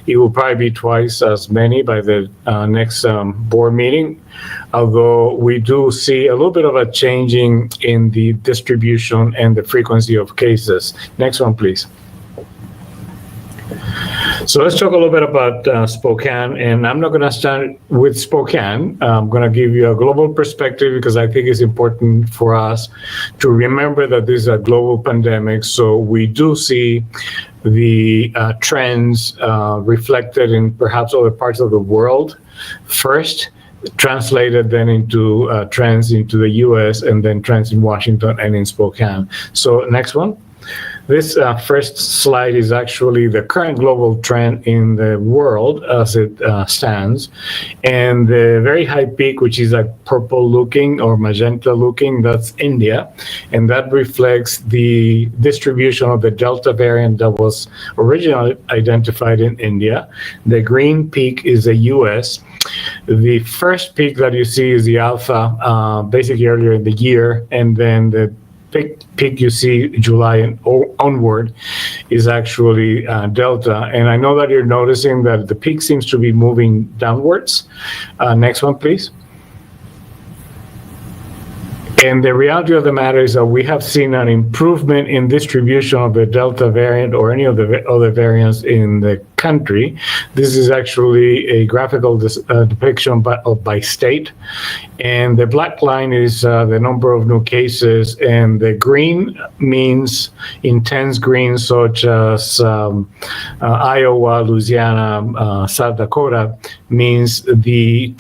It will probably be twice as many by the next board meeting, although we do see a little bit of a changing in the distribution and the frequency of cases. Next one, please. So let's talk a little bit about Spokane, and I'm not going to start with Spokane. I'm going to give you a global perspective because I think it's important for us to remember that this is a global pandemic. So we do see the trends reflected in perhaps other parts of the world first, translated then into trends into the US, and then trends in Washington and in Spokane. So next one. This first slide is actually the current global trend in the world as it stands. And the very high peak, which is like purple looking or magenta looking, that's India. And that reflects the distribution of the Delta variant that was originally identified in India. The green peak is the US. The first peak that you see is the Alpha, basically earlier in the year, and then the peak you see July and onward is actually Delta. And I know that you're noticing that the peak seems to be moving downwards. Next one, please. And the reality of the matter is that we have seen an improvement in distribution of the Delta variant or any of the other variants in the country. This is actually a graphical depiction by state. And the black line is the number of new cases, and the green means intense green, such as Iowa, Louisiana, South Dakota, means the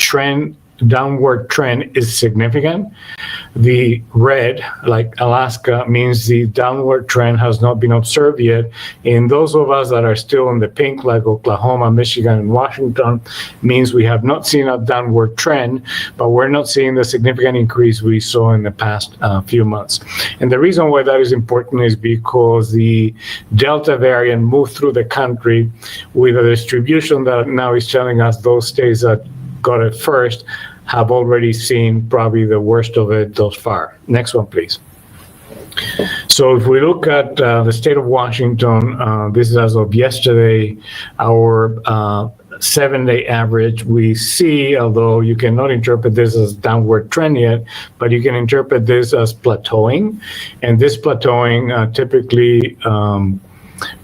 downward trend is significant. The red, like Alaska, means the downward trend has not been observed yet. And those of us that are still in the pink, like Oklahoma, Michigan, and Washington, means we have not seen a downward trend, but we're not seeing the significant increase we saw in the past few months. And the reason why that is important is because the Delta variant moved through the country with a distribution that now is telling us those states that got it first have already seen probably the worst of it thus far. Next one, please. So if we look at the state of Washington, this is as of yesterday, our 7-day average, we see, although you cannot interpret this as downward trend yet, but you can interpret this as plateauing. And this plateauing typically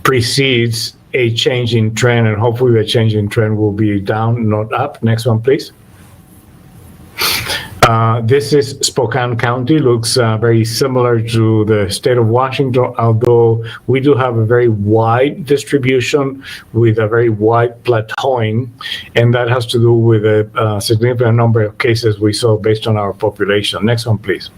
precedes a change in trend, and hopefully the change in trend will be down, not up. Next one, please. This is Spokane County, looks very similar to the state of Washington, although we do have a very wide distribution with a very wide plateauing, and that has to do with a significant number of cases we saw based on our population. Next one, please.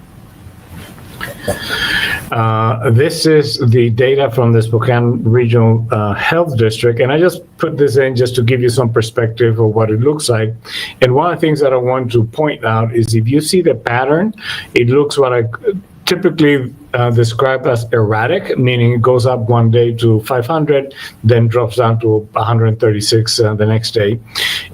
This is the data from the Spokane Regional Health District, and I just put this in just to give you some perspective of what it looks like. And one of the things that I want to point out is if you see the pattern, it looks what I typically describe as erratic, meaning it goes up one day to 500, then drops down to 136 the next day.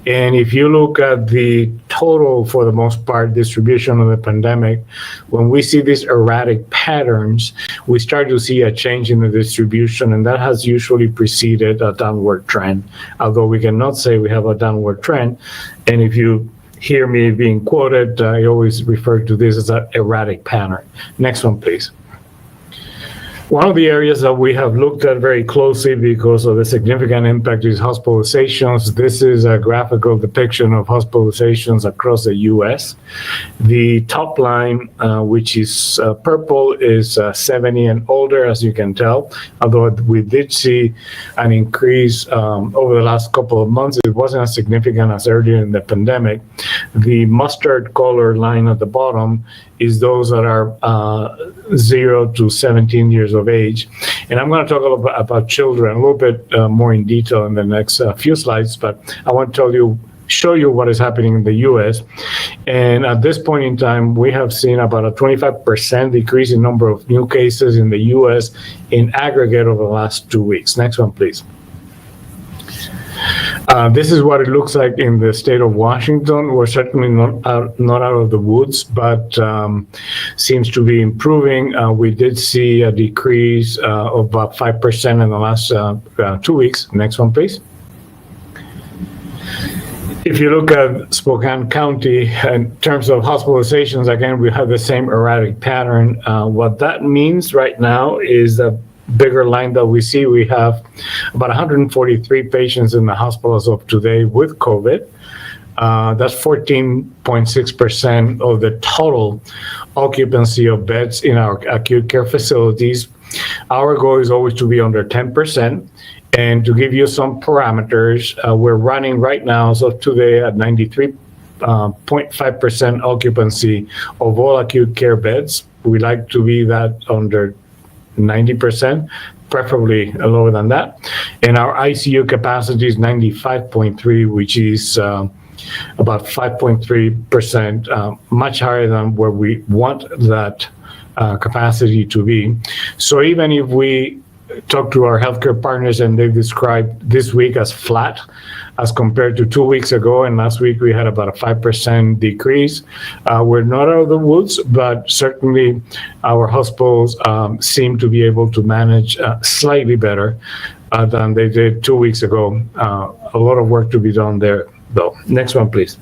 And if you look at the total, for the most part, distribution of the pandemic, when we see these erratic patterns, we start to see a change in the distribution, and that has usually preceded a downward trend, although we cannot say we have a downward trend. And if you hear me being quoted, I always refer to this as an erratic pattern. Next one, please. One of the areas that we have looked at very closely because of the significant impact is hospitalizations. This is a graphical depiction of hospitalizations across the U.S. The top line, which is purple, is 70 and older, as you can tell. Although we did see an increase over the last couple of months, it wasn't as significant as earlier in the pandemic. The mustard color line at the bottom is those that are 0 to 17 years of age. And I'm going to talk a little bit about children a little bit more in detail in the next few slides, but I want to show you what is happening in the US. And at this point in time, we have seen about a 25% decrease in number of new cases in the US in aggregate over the last 2 weeks. Next one, please. This is what it looks like in the state of Washington. We're certainly not out of the woods, but seems to be improving. We did see a decrease of about 5% in the last 2 weeks. Next one, please. If you look at Spokane County in terms of hospitalizations, again, we have the same erratic pattern. What that means right now is that bigger line that we see, we have about 143 patients in the hospital as of today with COVID. That's 14.6% of the total occupancy of beds in our acute care facilities. Our goal is always to be under 10%. And to give you some parameters, we're running right now, as of today, at 93.5% occupancy of all acute care beds. We like to be that under 90%, preferably lower than that. And our Icu capacity is 95.3, which is about 5.3%, much higher than where we want that capacity to be. So even if we talk to our healthcare partners and they've described this week as flat as compared to 2 weeks ago, and last week we had about a 5% decrease. We're not out of the woods, but certainly our hospitals seem to be able to manage slightly better than they did 2 weeks ago. A lot of work to be done there, though. Next one, please.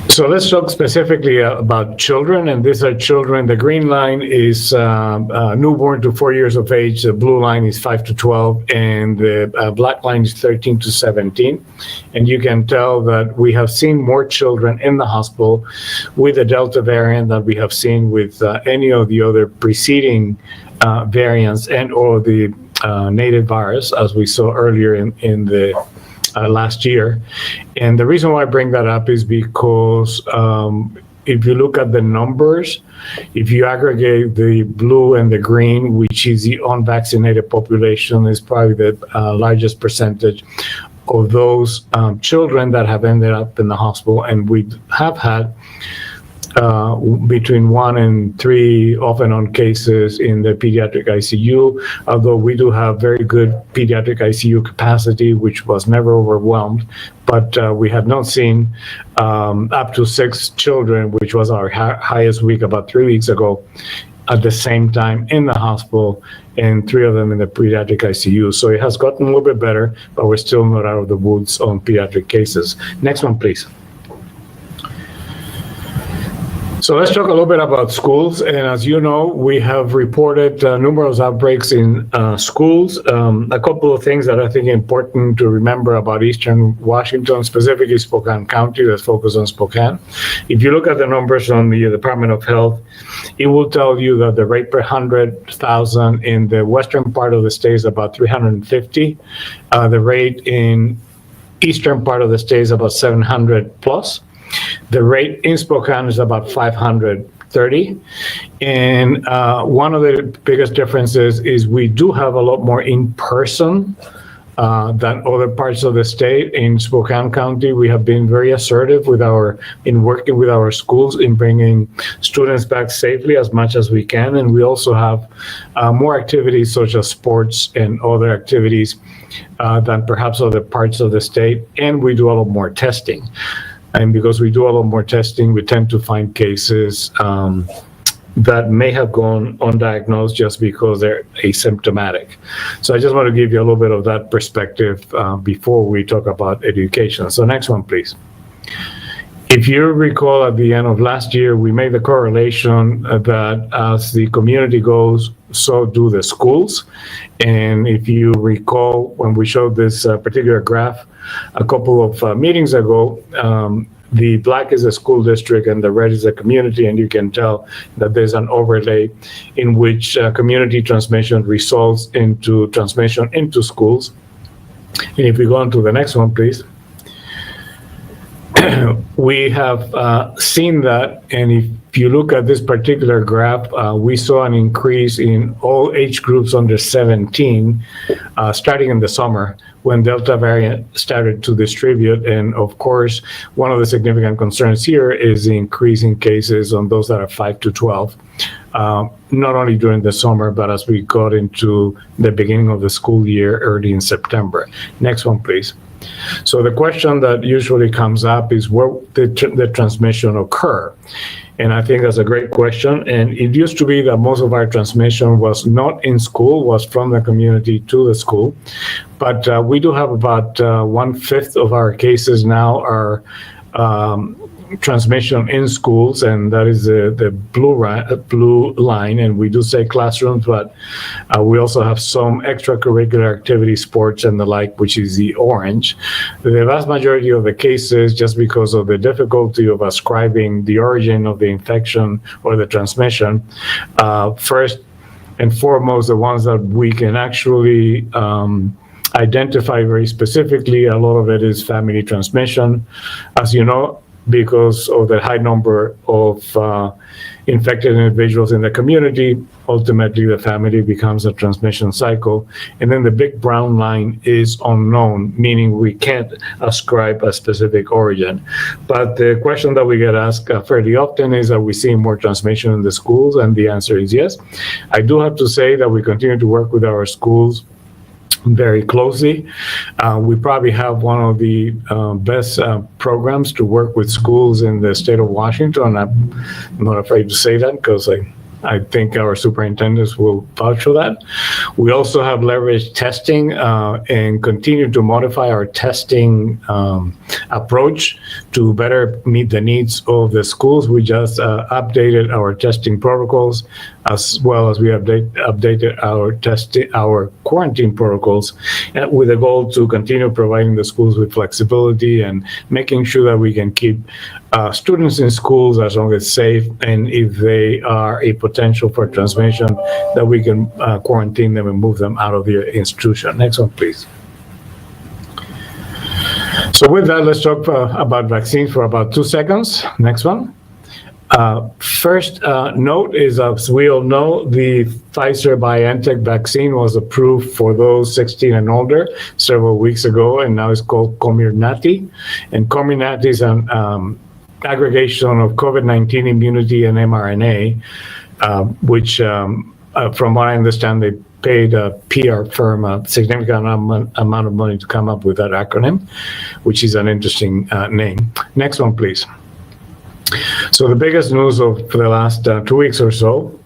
So let's talk specifically about children, and these are children. The green line is newborn to 4 years of age. The blue line is 5 to 12, and the black line is 13 to 17. And you can tell that we have seen more children in the hospital with the Delta variant than we have seen with any of the other preceding variants and or the native virus, as we saw earlier in the last year. And the reason why I bring that up is because if you look at the numbers, if you aggregate the blue and the green, which is the unvaccinated population, is probably the largest percentage of those children that have ended up in the hospital. And we have had between 1 and 3 off and on cases in the pediatric ICU, although we do have very good pediatric ICU capacity, which was never overwhelmed. But we have not seen up to 6 children, which was our highest week about 3 weeks ago, at the same time in the hospital, and 3 of them in the pediatric ICU. So it has gotten a little bit better, but we're still not out of the woods on pediatric cases. Next one, please. So let's talk a little bit about schools. And as you know, we have reported numerous outbreaks in schools. A couple of things that I think are important to remember about Eastern Washington, specifically Spokane County, let's focus on Spokane. If you look at the numbers on the Department of Health, it will tell you that the rate per 100,000 in the western part of the state is about 350. The rate in eastern part of the state is about 700 plus. The rate in Spokane is about 530. And one of the biggest differences is we do have a lot more in-person than other parts of the state. In Spokane County, we have been very assertive in working with our schools in bringing students back safely as much as we can. And we also have more activities such as sports and other activities than perhaps other parts of the state. And we do a lot more testing. And because we do a lot more testing, we tend to find cases that may have gone undiagnosed just because they're asymptomatic. So I just want to give you a little bit of that perspective before we talk about education. So next one, please. If you recall, at the end of last year, we made the correlation that as the community goes, so do the schools. And if you recall, when we showed this particular graph a couple of meetings ago, the black is a school district and the red is a community, and you can tell that there's an overlay in which community transmission results into transmission into schools. And if we go on to the next one, please. We have seen that, and if you look at this particular graph, we saw an increase in all age groups under 17 starting in the summer when Delta variant started to distribute. And of course, one of the significant concerns here is the increase in cases on those that are 5 to 12. not only during the summer, but as we got into the beginning of the school year early in September. Next one, please. So the question that usually comes up is where did the transmission occur? And I think that's a great question. And it used to be that most of our transmission was not in school, was from the community to the school. But we do have about 1/5 of our cases now are transmission in schools, and that is the blue line. And we do say classrooms, but we also have some extracurricular activities, sports and the like, which is the orange. The vast majority of the cases, just because of the difficulty of ascribing the origin of the infection or the transmission, first and foremost, the ones that we can actually identify very specifically, a lot of it is family transmission. As you know, because of the high number of infected individuals in the community, ultimately the family becomes a transmission cycle. And then the big brown line is unknown, meaning we can't ascribe a specific origin. But the question that we get asked fairly often is, are we seeing more transmission in the schools? And the answer is yes. I do have to say that we continue to work with our schools very closely. We probably have one of the best programs to work with schools in the state of Washington. I'm not afraid to say that because I think our superintendents will vouch for that. We also have leveraged testing and continue to modify our testing approach to better meet the needs of the schools. We just updated our testing protocols, as well as we updated our quarantine protocols, with a goal to continue providing the schools with flexibility and making sure that we can keep students in schools as long as safe, and if they are a potential for transmission, that we can quarantine them and move them out of the institution. Next one, please. So with that, let's talk about vaccines for about 2 seconds. Next one. First note is, as we all know, the Pfizer-BioNTech vaccine was approved for those 16 and older several weeks ago, and now it's called Comirnaty. And Comirnaty is an aggregation of COVID-19 immunity and mRNA, which, from what I understand, they paid a PR firm a significant amount of money to come up with that acronym, which is an interesting name. Next one, please. So the biggest news for the last 2 weeks or so,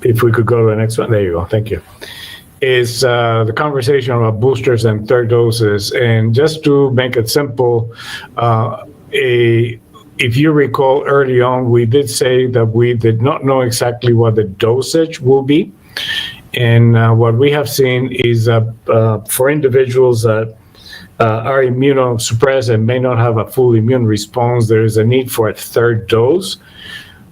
if we could go to the next one, there you go, thank you, is the conversation about boosters and third doses. And just to make it simple, if you recall early on, we did say that we did not know exactly what the dosage will be. And what we have seen is for individuals that are immunosuppressed and may not have a full immune response, there is a need for a third dose.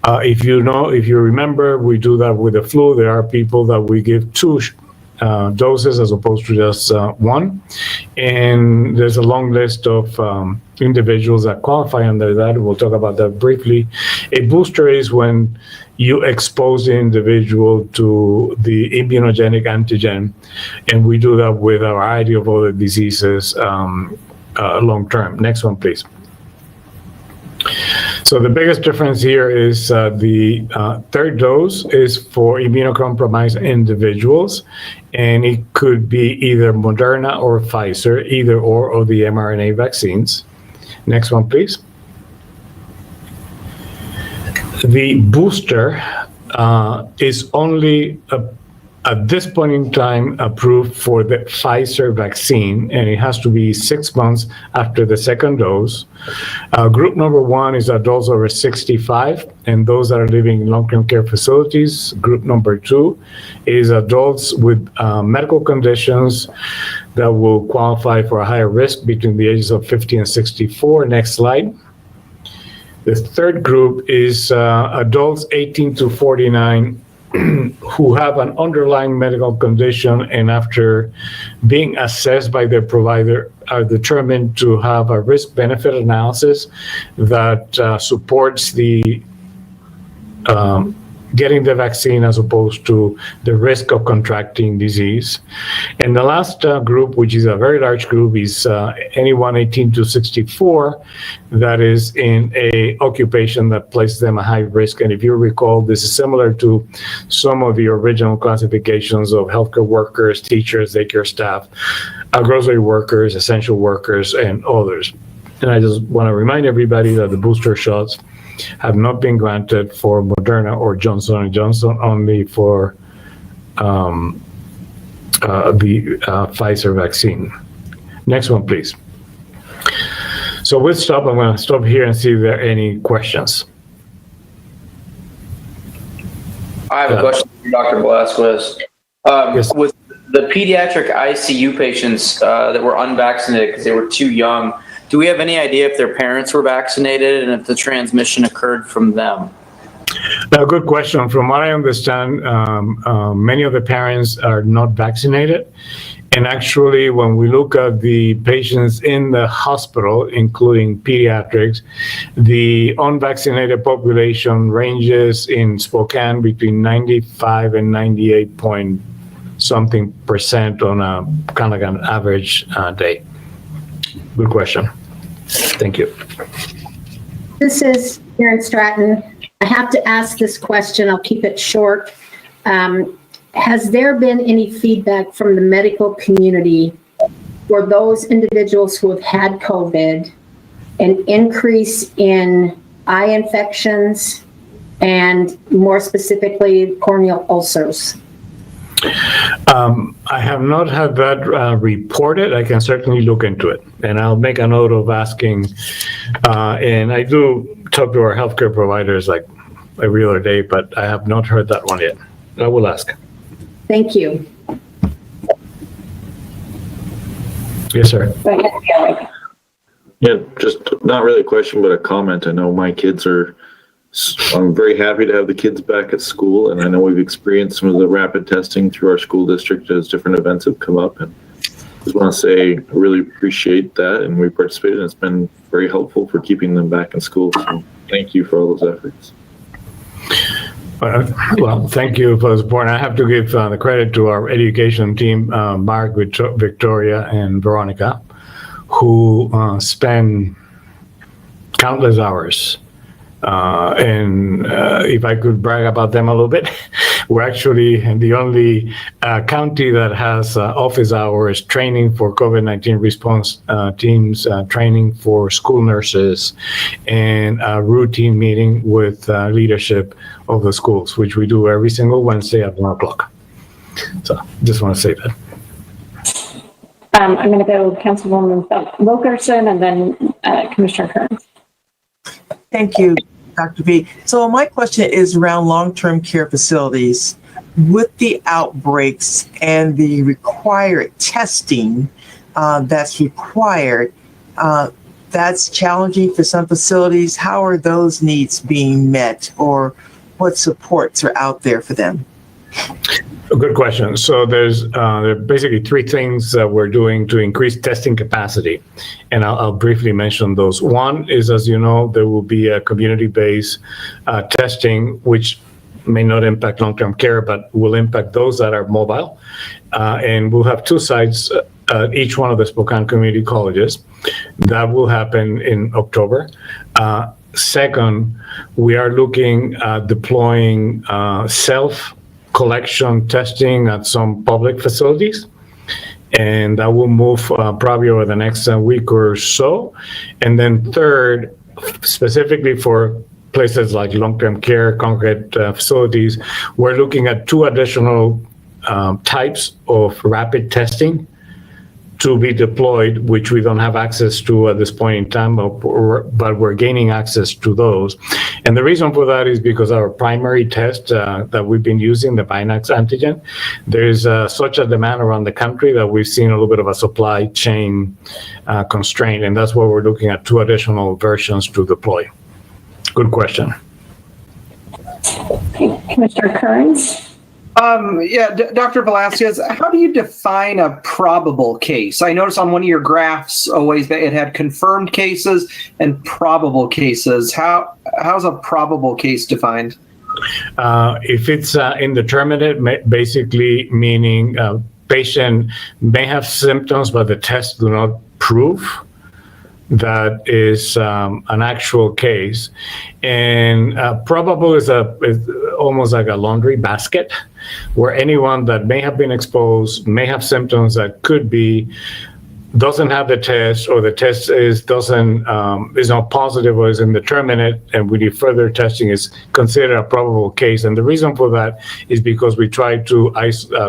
If you remember, we do that with the flu. There are people that we give 2 doses as opposed to just 1. And there's a long list of individuals that qualify under that. We'll talk about that briefly. A booster is when you expose the individual to the immunogenic antigen, and we do that with a variety of other diseases long term. Next one, please. So the biggest difference here is the third dose is for immunocompromised individuals, and it could be either Moderna or Pfizer, either or of the mRNA vaccines. Next one, please. The booster is only at this point in time approved for the Pfizer vaccine, and it has to be 6 months after the second dose. Group number 1 is adults over 65 and those that are living in long-term care facilities. Group number 2 is adults with medical conditions that will qualify for a higher risk between the ages of 50 and 64. Next slide. The third group is adults 18 to 49 who have an underlying medical condition and after being assessed by their provider are determined to have a risk-benefit analysis that supports the getting the vaccine as opposed to the risk of contracting disease. And the last group, which is a very large group, is anyone 18 to 64 that is in a occupation that places them at high risk. And if you recall, this is similar to some of the original classifications of healthcare workers, teachers, daycare staff, grocery workers, essential workers, and others. And I just want to remind everybody that the booster shots have not been granted for Moderna or Johnson & Johnson, only for the Pfizer vaccine. Next one, please. So we'll stop. I'm going to stop here and see if there are any questions. I have a question for Dr. Velasquez. Yes. With the pediatric ICU patients that were unvaccinated because they were too young, do we have any idea if their parents were vaccinated and if the transmission occurred from them? A good question. From what I understand, many of the parents are not vaccinated. And actually, when we look at the patients in the hospital, including pediatrics, the unvaccinated population ranges in Spokane between 95 and 98% on a kind of like an average day. Good question. Thank you. This is Karen Stratton. I have to ask this question. I'll keep it short. Has there been any feedback from the medical community for those individuals who have had COVID, an increase in eye infections, and more specifically, corneal ulcers? I have not had that reported. I can certainly look into it, and I'll make a note of asking. And I do talk to our healthcare providers like every other day, but I have not heard that one yet. I will ask. Thank you. Yes, sir. Yeah, just not really a question, but a comment. I know my kids I'm very happy to have the kids back at school, and I know we've experienced some of the rapid testing through our school district as different events have come up. And I just want to say I really appreciate that, and we participated, and it's been very helpful for keeping them back in school. So thank you for all those efforts. Well, thank you for the support. I have to give the credit to our education team, Mark, Victoria, and Veronica, who spend countless hours. And if I could brag about them a little bit, we're actually the only county that has office hours training for COVID-19 response teams, training for school nurses, and a routine meeting with leadership of the schools, which we do every single Wednesday at 1:00. So just want to say that. I'm going to go Councilwoman Wilkerson and then Commissioner Kearns. Thank you, Dr. B. So my question is around long-term care facilities. With the outbreaks and the required testing that's required, that's challenging for some facilities. How are those needs being met, or what supports are out there for them? A good question. So there are basically three things that we're doing to increase testing capacity, and I'll briefly mention those. One is, as you know, there will be a community-based testing, which may not impact long-term care, but will impact those that are mobile. And we'll have two sites at each one of the Spokane community colleges. That will happen in October. Second, we are looking at deploying self-collection testing at some public facilities, and that will move probably over the next week or so. And then third, specifically for places like long-term care, congregate facilities, we're looking at two additional types of rapid testing to be deployed, which we don't have access to at this point in time, but we're gaining access to those. And the reason for that is because our primary test that we've been using, the Binax antigen, there's such a demand around the country that we've seen a little bit of a supply chain constraint, and that's why we're looking at two additional versions to deploy. Good question. Okay, Commissioner Kearns. Dr. Velasquez, how do you define a probable case? I noticed on one of your graphs always that it had confirmed cases and probable cases. How's a probable case defined? If it's indeterminate, basically meaning patient may have symptoms, but the tests do not prove that is an actual case. And probable is almost like a laundry basket, where anyone that may have been exposed, may have symptoms that could be, doesn't have the test, or the test is not positive or is indeterminate, and we need further testing, is considered a probable case. And the reason for that is because we try to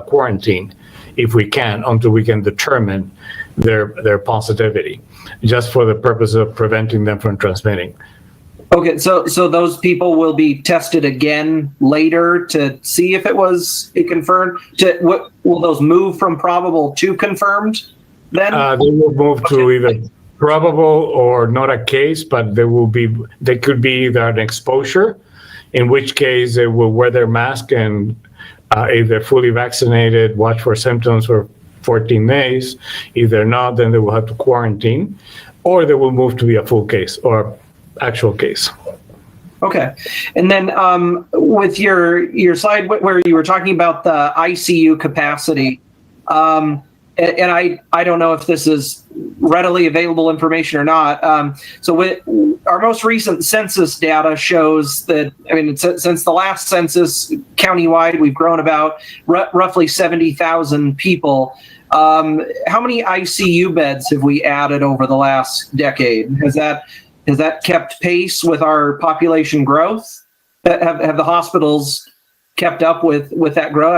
quarantine if we can, until we can determine their positivity, just for the purpose of preventing them from transmitting. Okay, so those people will be tested again later to see if it was confirmed. Will those move from probable to confirmed then? They will move to either probable or not a case, but they could be either an exposure, in which case they will wear their mask and if they're fully vaccinated, watch for symptoms for 14 days. If they're not, then they will have to quarantine, or they will move to be a full case or actual case. Okay. And then with your slide where you were talking about the ICU capacity, and I don't know if this is readily available information or not. So our most recent census data shows that, since the last census countywide, we've grown about roughly 70,000 people. How many ICU beds have we added over the last decade? Has that kept pace with our population growth? Have the hospitals kept up with that growth?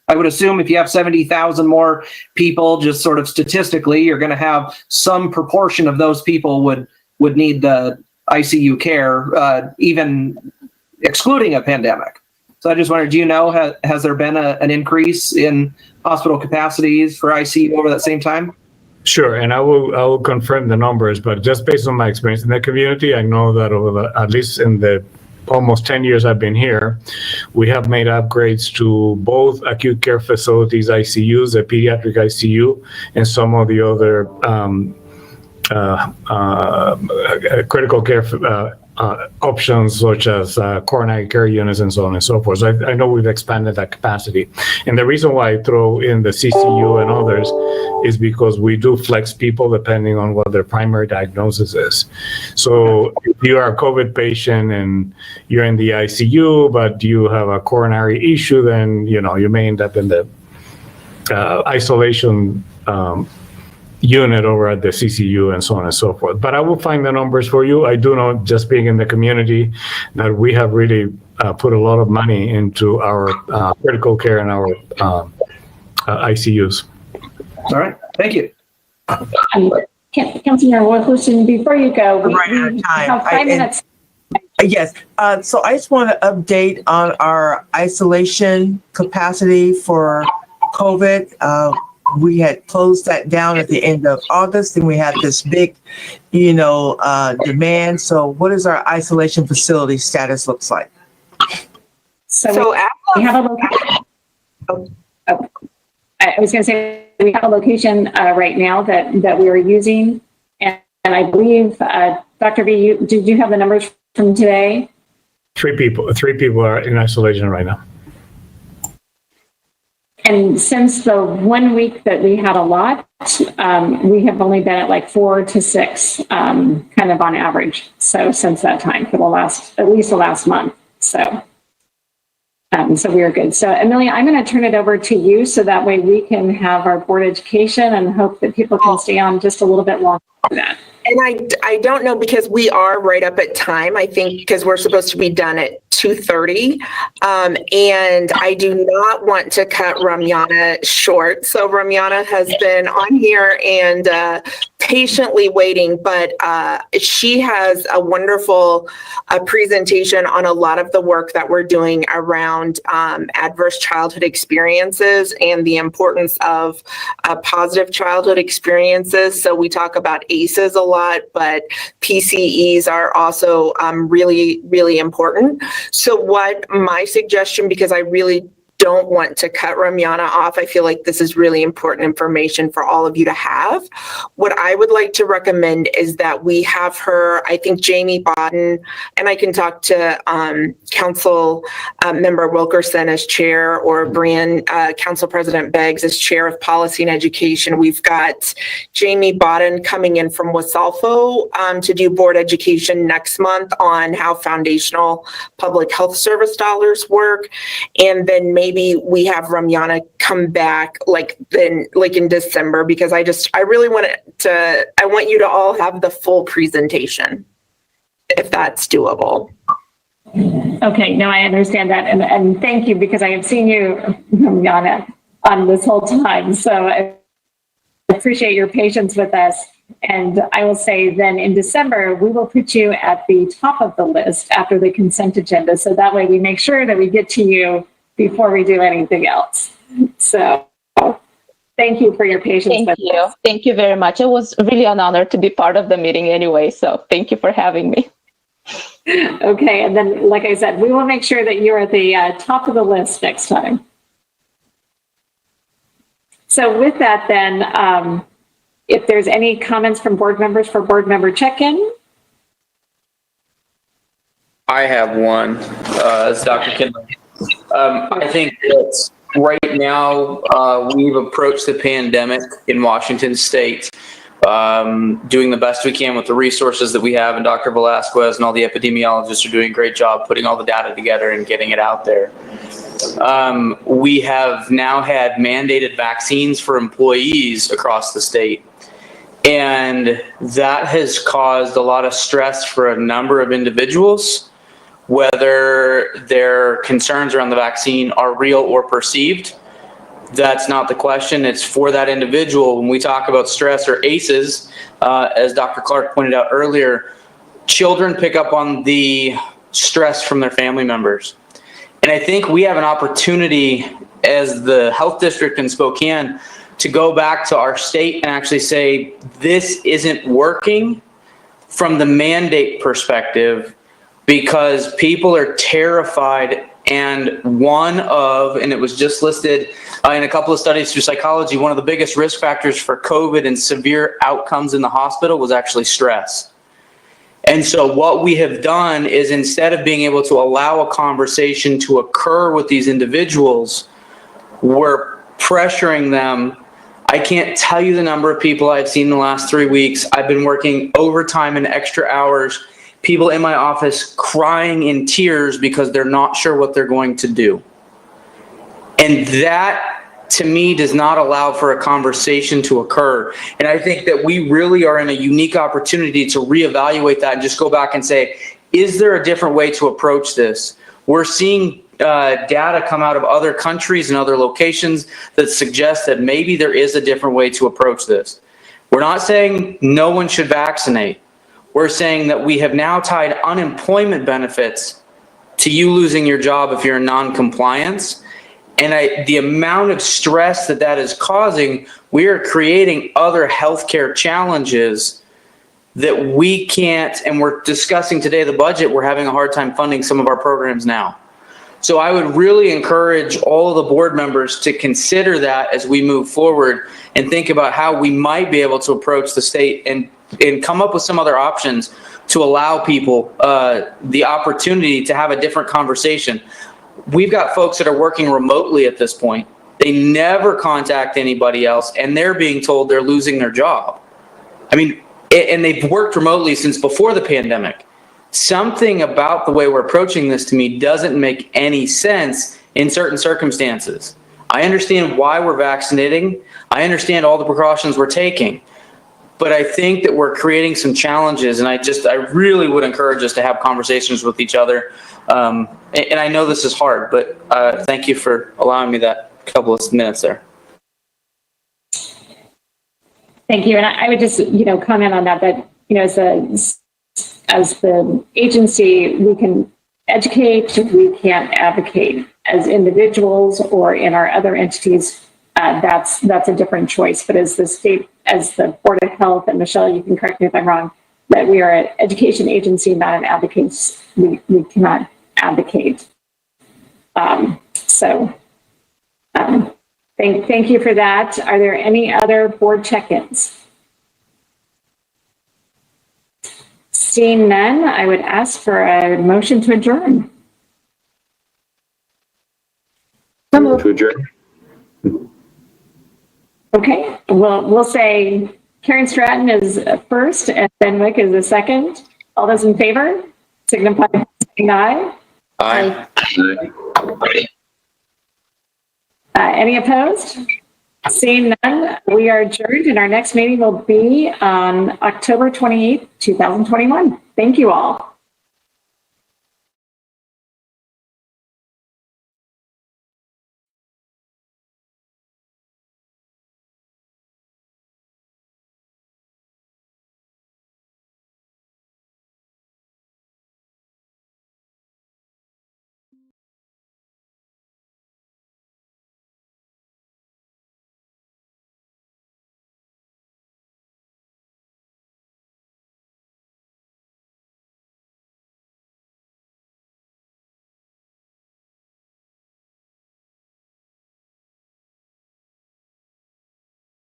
I would assume if you have 70,000 more people, just sort of statistically, you're going to have some proportion of those people would need the ICU care, even excluding a pandemic. So I just wondered, do you know, has there been an increase in hospital capacities for ICU over that same time? Sure, and I will confirm the numbers, but just based on my experience in the community, I know that at least in the almost 10 years I've been here, we have made upgrades to both acute care facilities, ICUs, the pediatric ICU, and some of the other critical care options, such as coronary care units and so on and so forth. So I know we've expanded that capacity. And the reason why I throw in the CCU and others is because we do flex people depending on what their primary diagnosis is. So if you are a COVID patient and you're in the ICU, but you have a coronary issue, then you may end up in the isolation unit over at the CCU and so on and so forth. But I will find the numbers for you. I do know, just being in the community, that we have really put a lot of money into our critical care and our ICUs. All right, thank you. Councilor Wilkerson, before you go, we Right on time. have 5 minutes. Yes. So I just want to update on our isolation capacity for COVID. We had closed that down at the end of August, and we had this big, demand. So what is our isolation facility status looks like? So we have a location. I was going to say, we have a location right now that we are using. And I believe, Dr. B, did you have the numbers from today? 3 people are in isolation right now. And since the 1 week that we had a lot, we have only been at like 4 to 6, kind of on average. So since that time, for at least the last month. So we are good. So Amelia, I'm going to turn it over to you, so that way we can have our board education and hope that people can stay on just a little bit longer for that. And I don't know, because we are right up at time, I think, because we're supposed to be done at 2:30. And I do not want to cut Ramyana short. So Ramyana has been on here and patiently waiting, but she has a wonderful presentation on a lot of the work that we're doing around adverse childhood experiences and the importance of positive childhood experiences. So we talk about ACEs a lot, but PCEs are also really, really important. So what my suggestion, because I really don't want to cut Ramyana off. I feel like this is really important information for all of you to have. What I would like to recommend is that we have her, I think Jamie Bodden, and I can talk to Council Member Wilkerson as chair, or Brian, Council President Beggs as chair of Policy and Education. We've got Jamie Bodden coming in from Wasalfo to do board education next month on how foundational public health service dollars work. And then maybe we have Ramyana come back like in December, because I really want you to all have the full presentation, if that's doable. Okay, no, I understand that. And thank you, because I have seen you, Ramyana, on this whole time. So I appreciate your patience with us. And I will say then in December, we will put you at the top of the list after the consent agenda. So that way we make sure that we get to you before we do anything else. So thank you for your patience. Thank you. Us. Thank you very much. It was really an honor to be part of the meeting anyway. So thank you for having me. Okay. And then, like I said, we will make sure that you're at the top of the list next time. So with that, then, if there's any comments from board members for board member check-in. I have one, as Dr. Kinley. I think that right now we've approached the pandemic in Washington State, doing the best we can with the resources that we have, and Dr. Velasquez and all the epidemiologists are doing a great job putting all the data together and getting it out there. We have now had mandated vaccines for employees across the state, and that has caused a lot of stress for a number of individuals, whether their concerns around the vaccine are real or perceived. That's not the question. It's for that individual. When we talk about stress or ACEs, as Dr. Clark pointed out earlier, children pick up on the stress from their family members. And I think we have an opportunity as the health district in Spokane to go back to our state and actually say, this isn't working from the mandate perspective, because people are terrified. And and it was just listed in a couple of studies through psychology, one of the biggest risk factors for COVID and severe outcomes in the hospital was actually stress. And so what we have done is, instead of being able to allow a conversation to occur with these individuals, we're pressuring them. I can't tell you the number of people I've seen in the last 3 weeks. I've been working overtime and extra hours. People in my office crying in tears because they're not sure what they're going to do. And that, to me, does not allow for a conversation to occur. And I think that we really are in a unique opportunity to reevaluate that and just go back and say, is there a different way to approach this? We're seeing data come out of other countries and other locations that suggest that maybe there is a different way to approach this. We're not saying no one should vaccinate. We're saying that we have now tied unemployment benefits to you losing your job if you're in non-compliance. And the amount of stress that is causing, we are creating other healthcare challenges that we can't, and we're discussing today the budget, we're having a hard time funding some of our programs now. So I would really encourage all of the board members to consider that as we move forward and think about how we might be able to approach the state and come up with some other options to allow people the opportunity to have a different conversation. We've got folks that are working remotely at this point. They never contact anybody else, and they're being told they're losing their job. I mean, and they've worked remotely since before the pandemic. Something about the way we're approaching this, to me, doesn't make any sense in certain circumstances. I understand why we're vaccinating. I understand all the precautions we're taking. But I think that we're creating some challenges, and I really would encourage us to have conversations with each other. And I know this is hard, but thank you for allowing me that couple of minutes there. Thank you. And I would just, comment on that, as the agency, we can educate, we can't advocate. As individuals or in our other entities, that's a different choice. But as the state, as the Board of Health, and Michelle, you can correct me if I'm wrong, that we are an education agency, not an advocate. We cannot advocate. So Thank you for that. Are there any other board check-ins? Seeing none, I would ask for a motion to adjourn. To adjourn. Okay, well, we'll say Karen Stratton is first and Ben Wick is the second. All those in favor, signify by saying aye. Aye. Any opposed? Seeing none, we are adjourned and our next meeting will be on October 28th, 2021. Thank you all.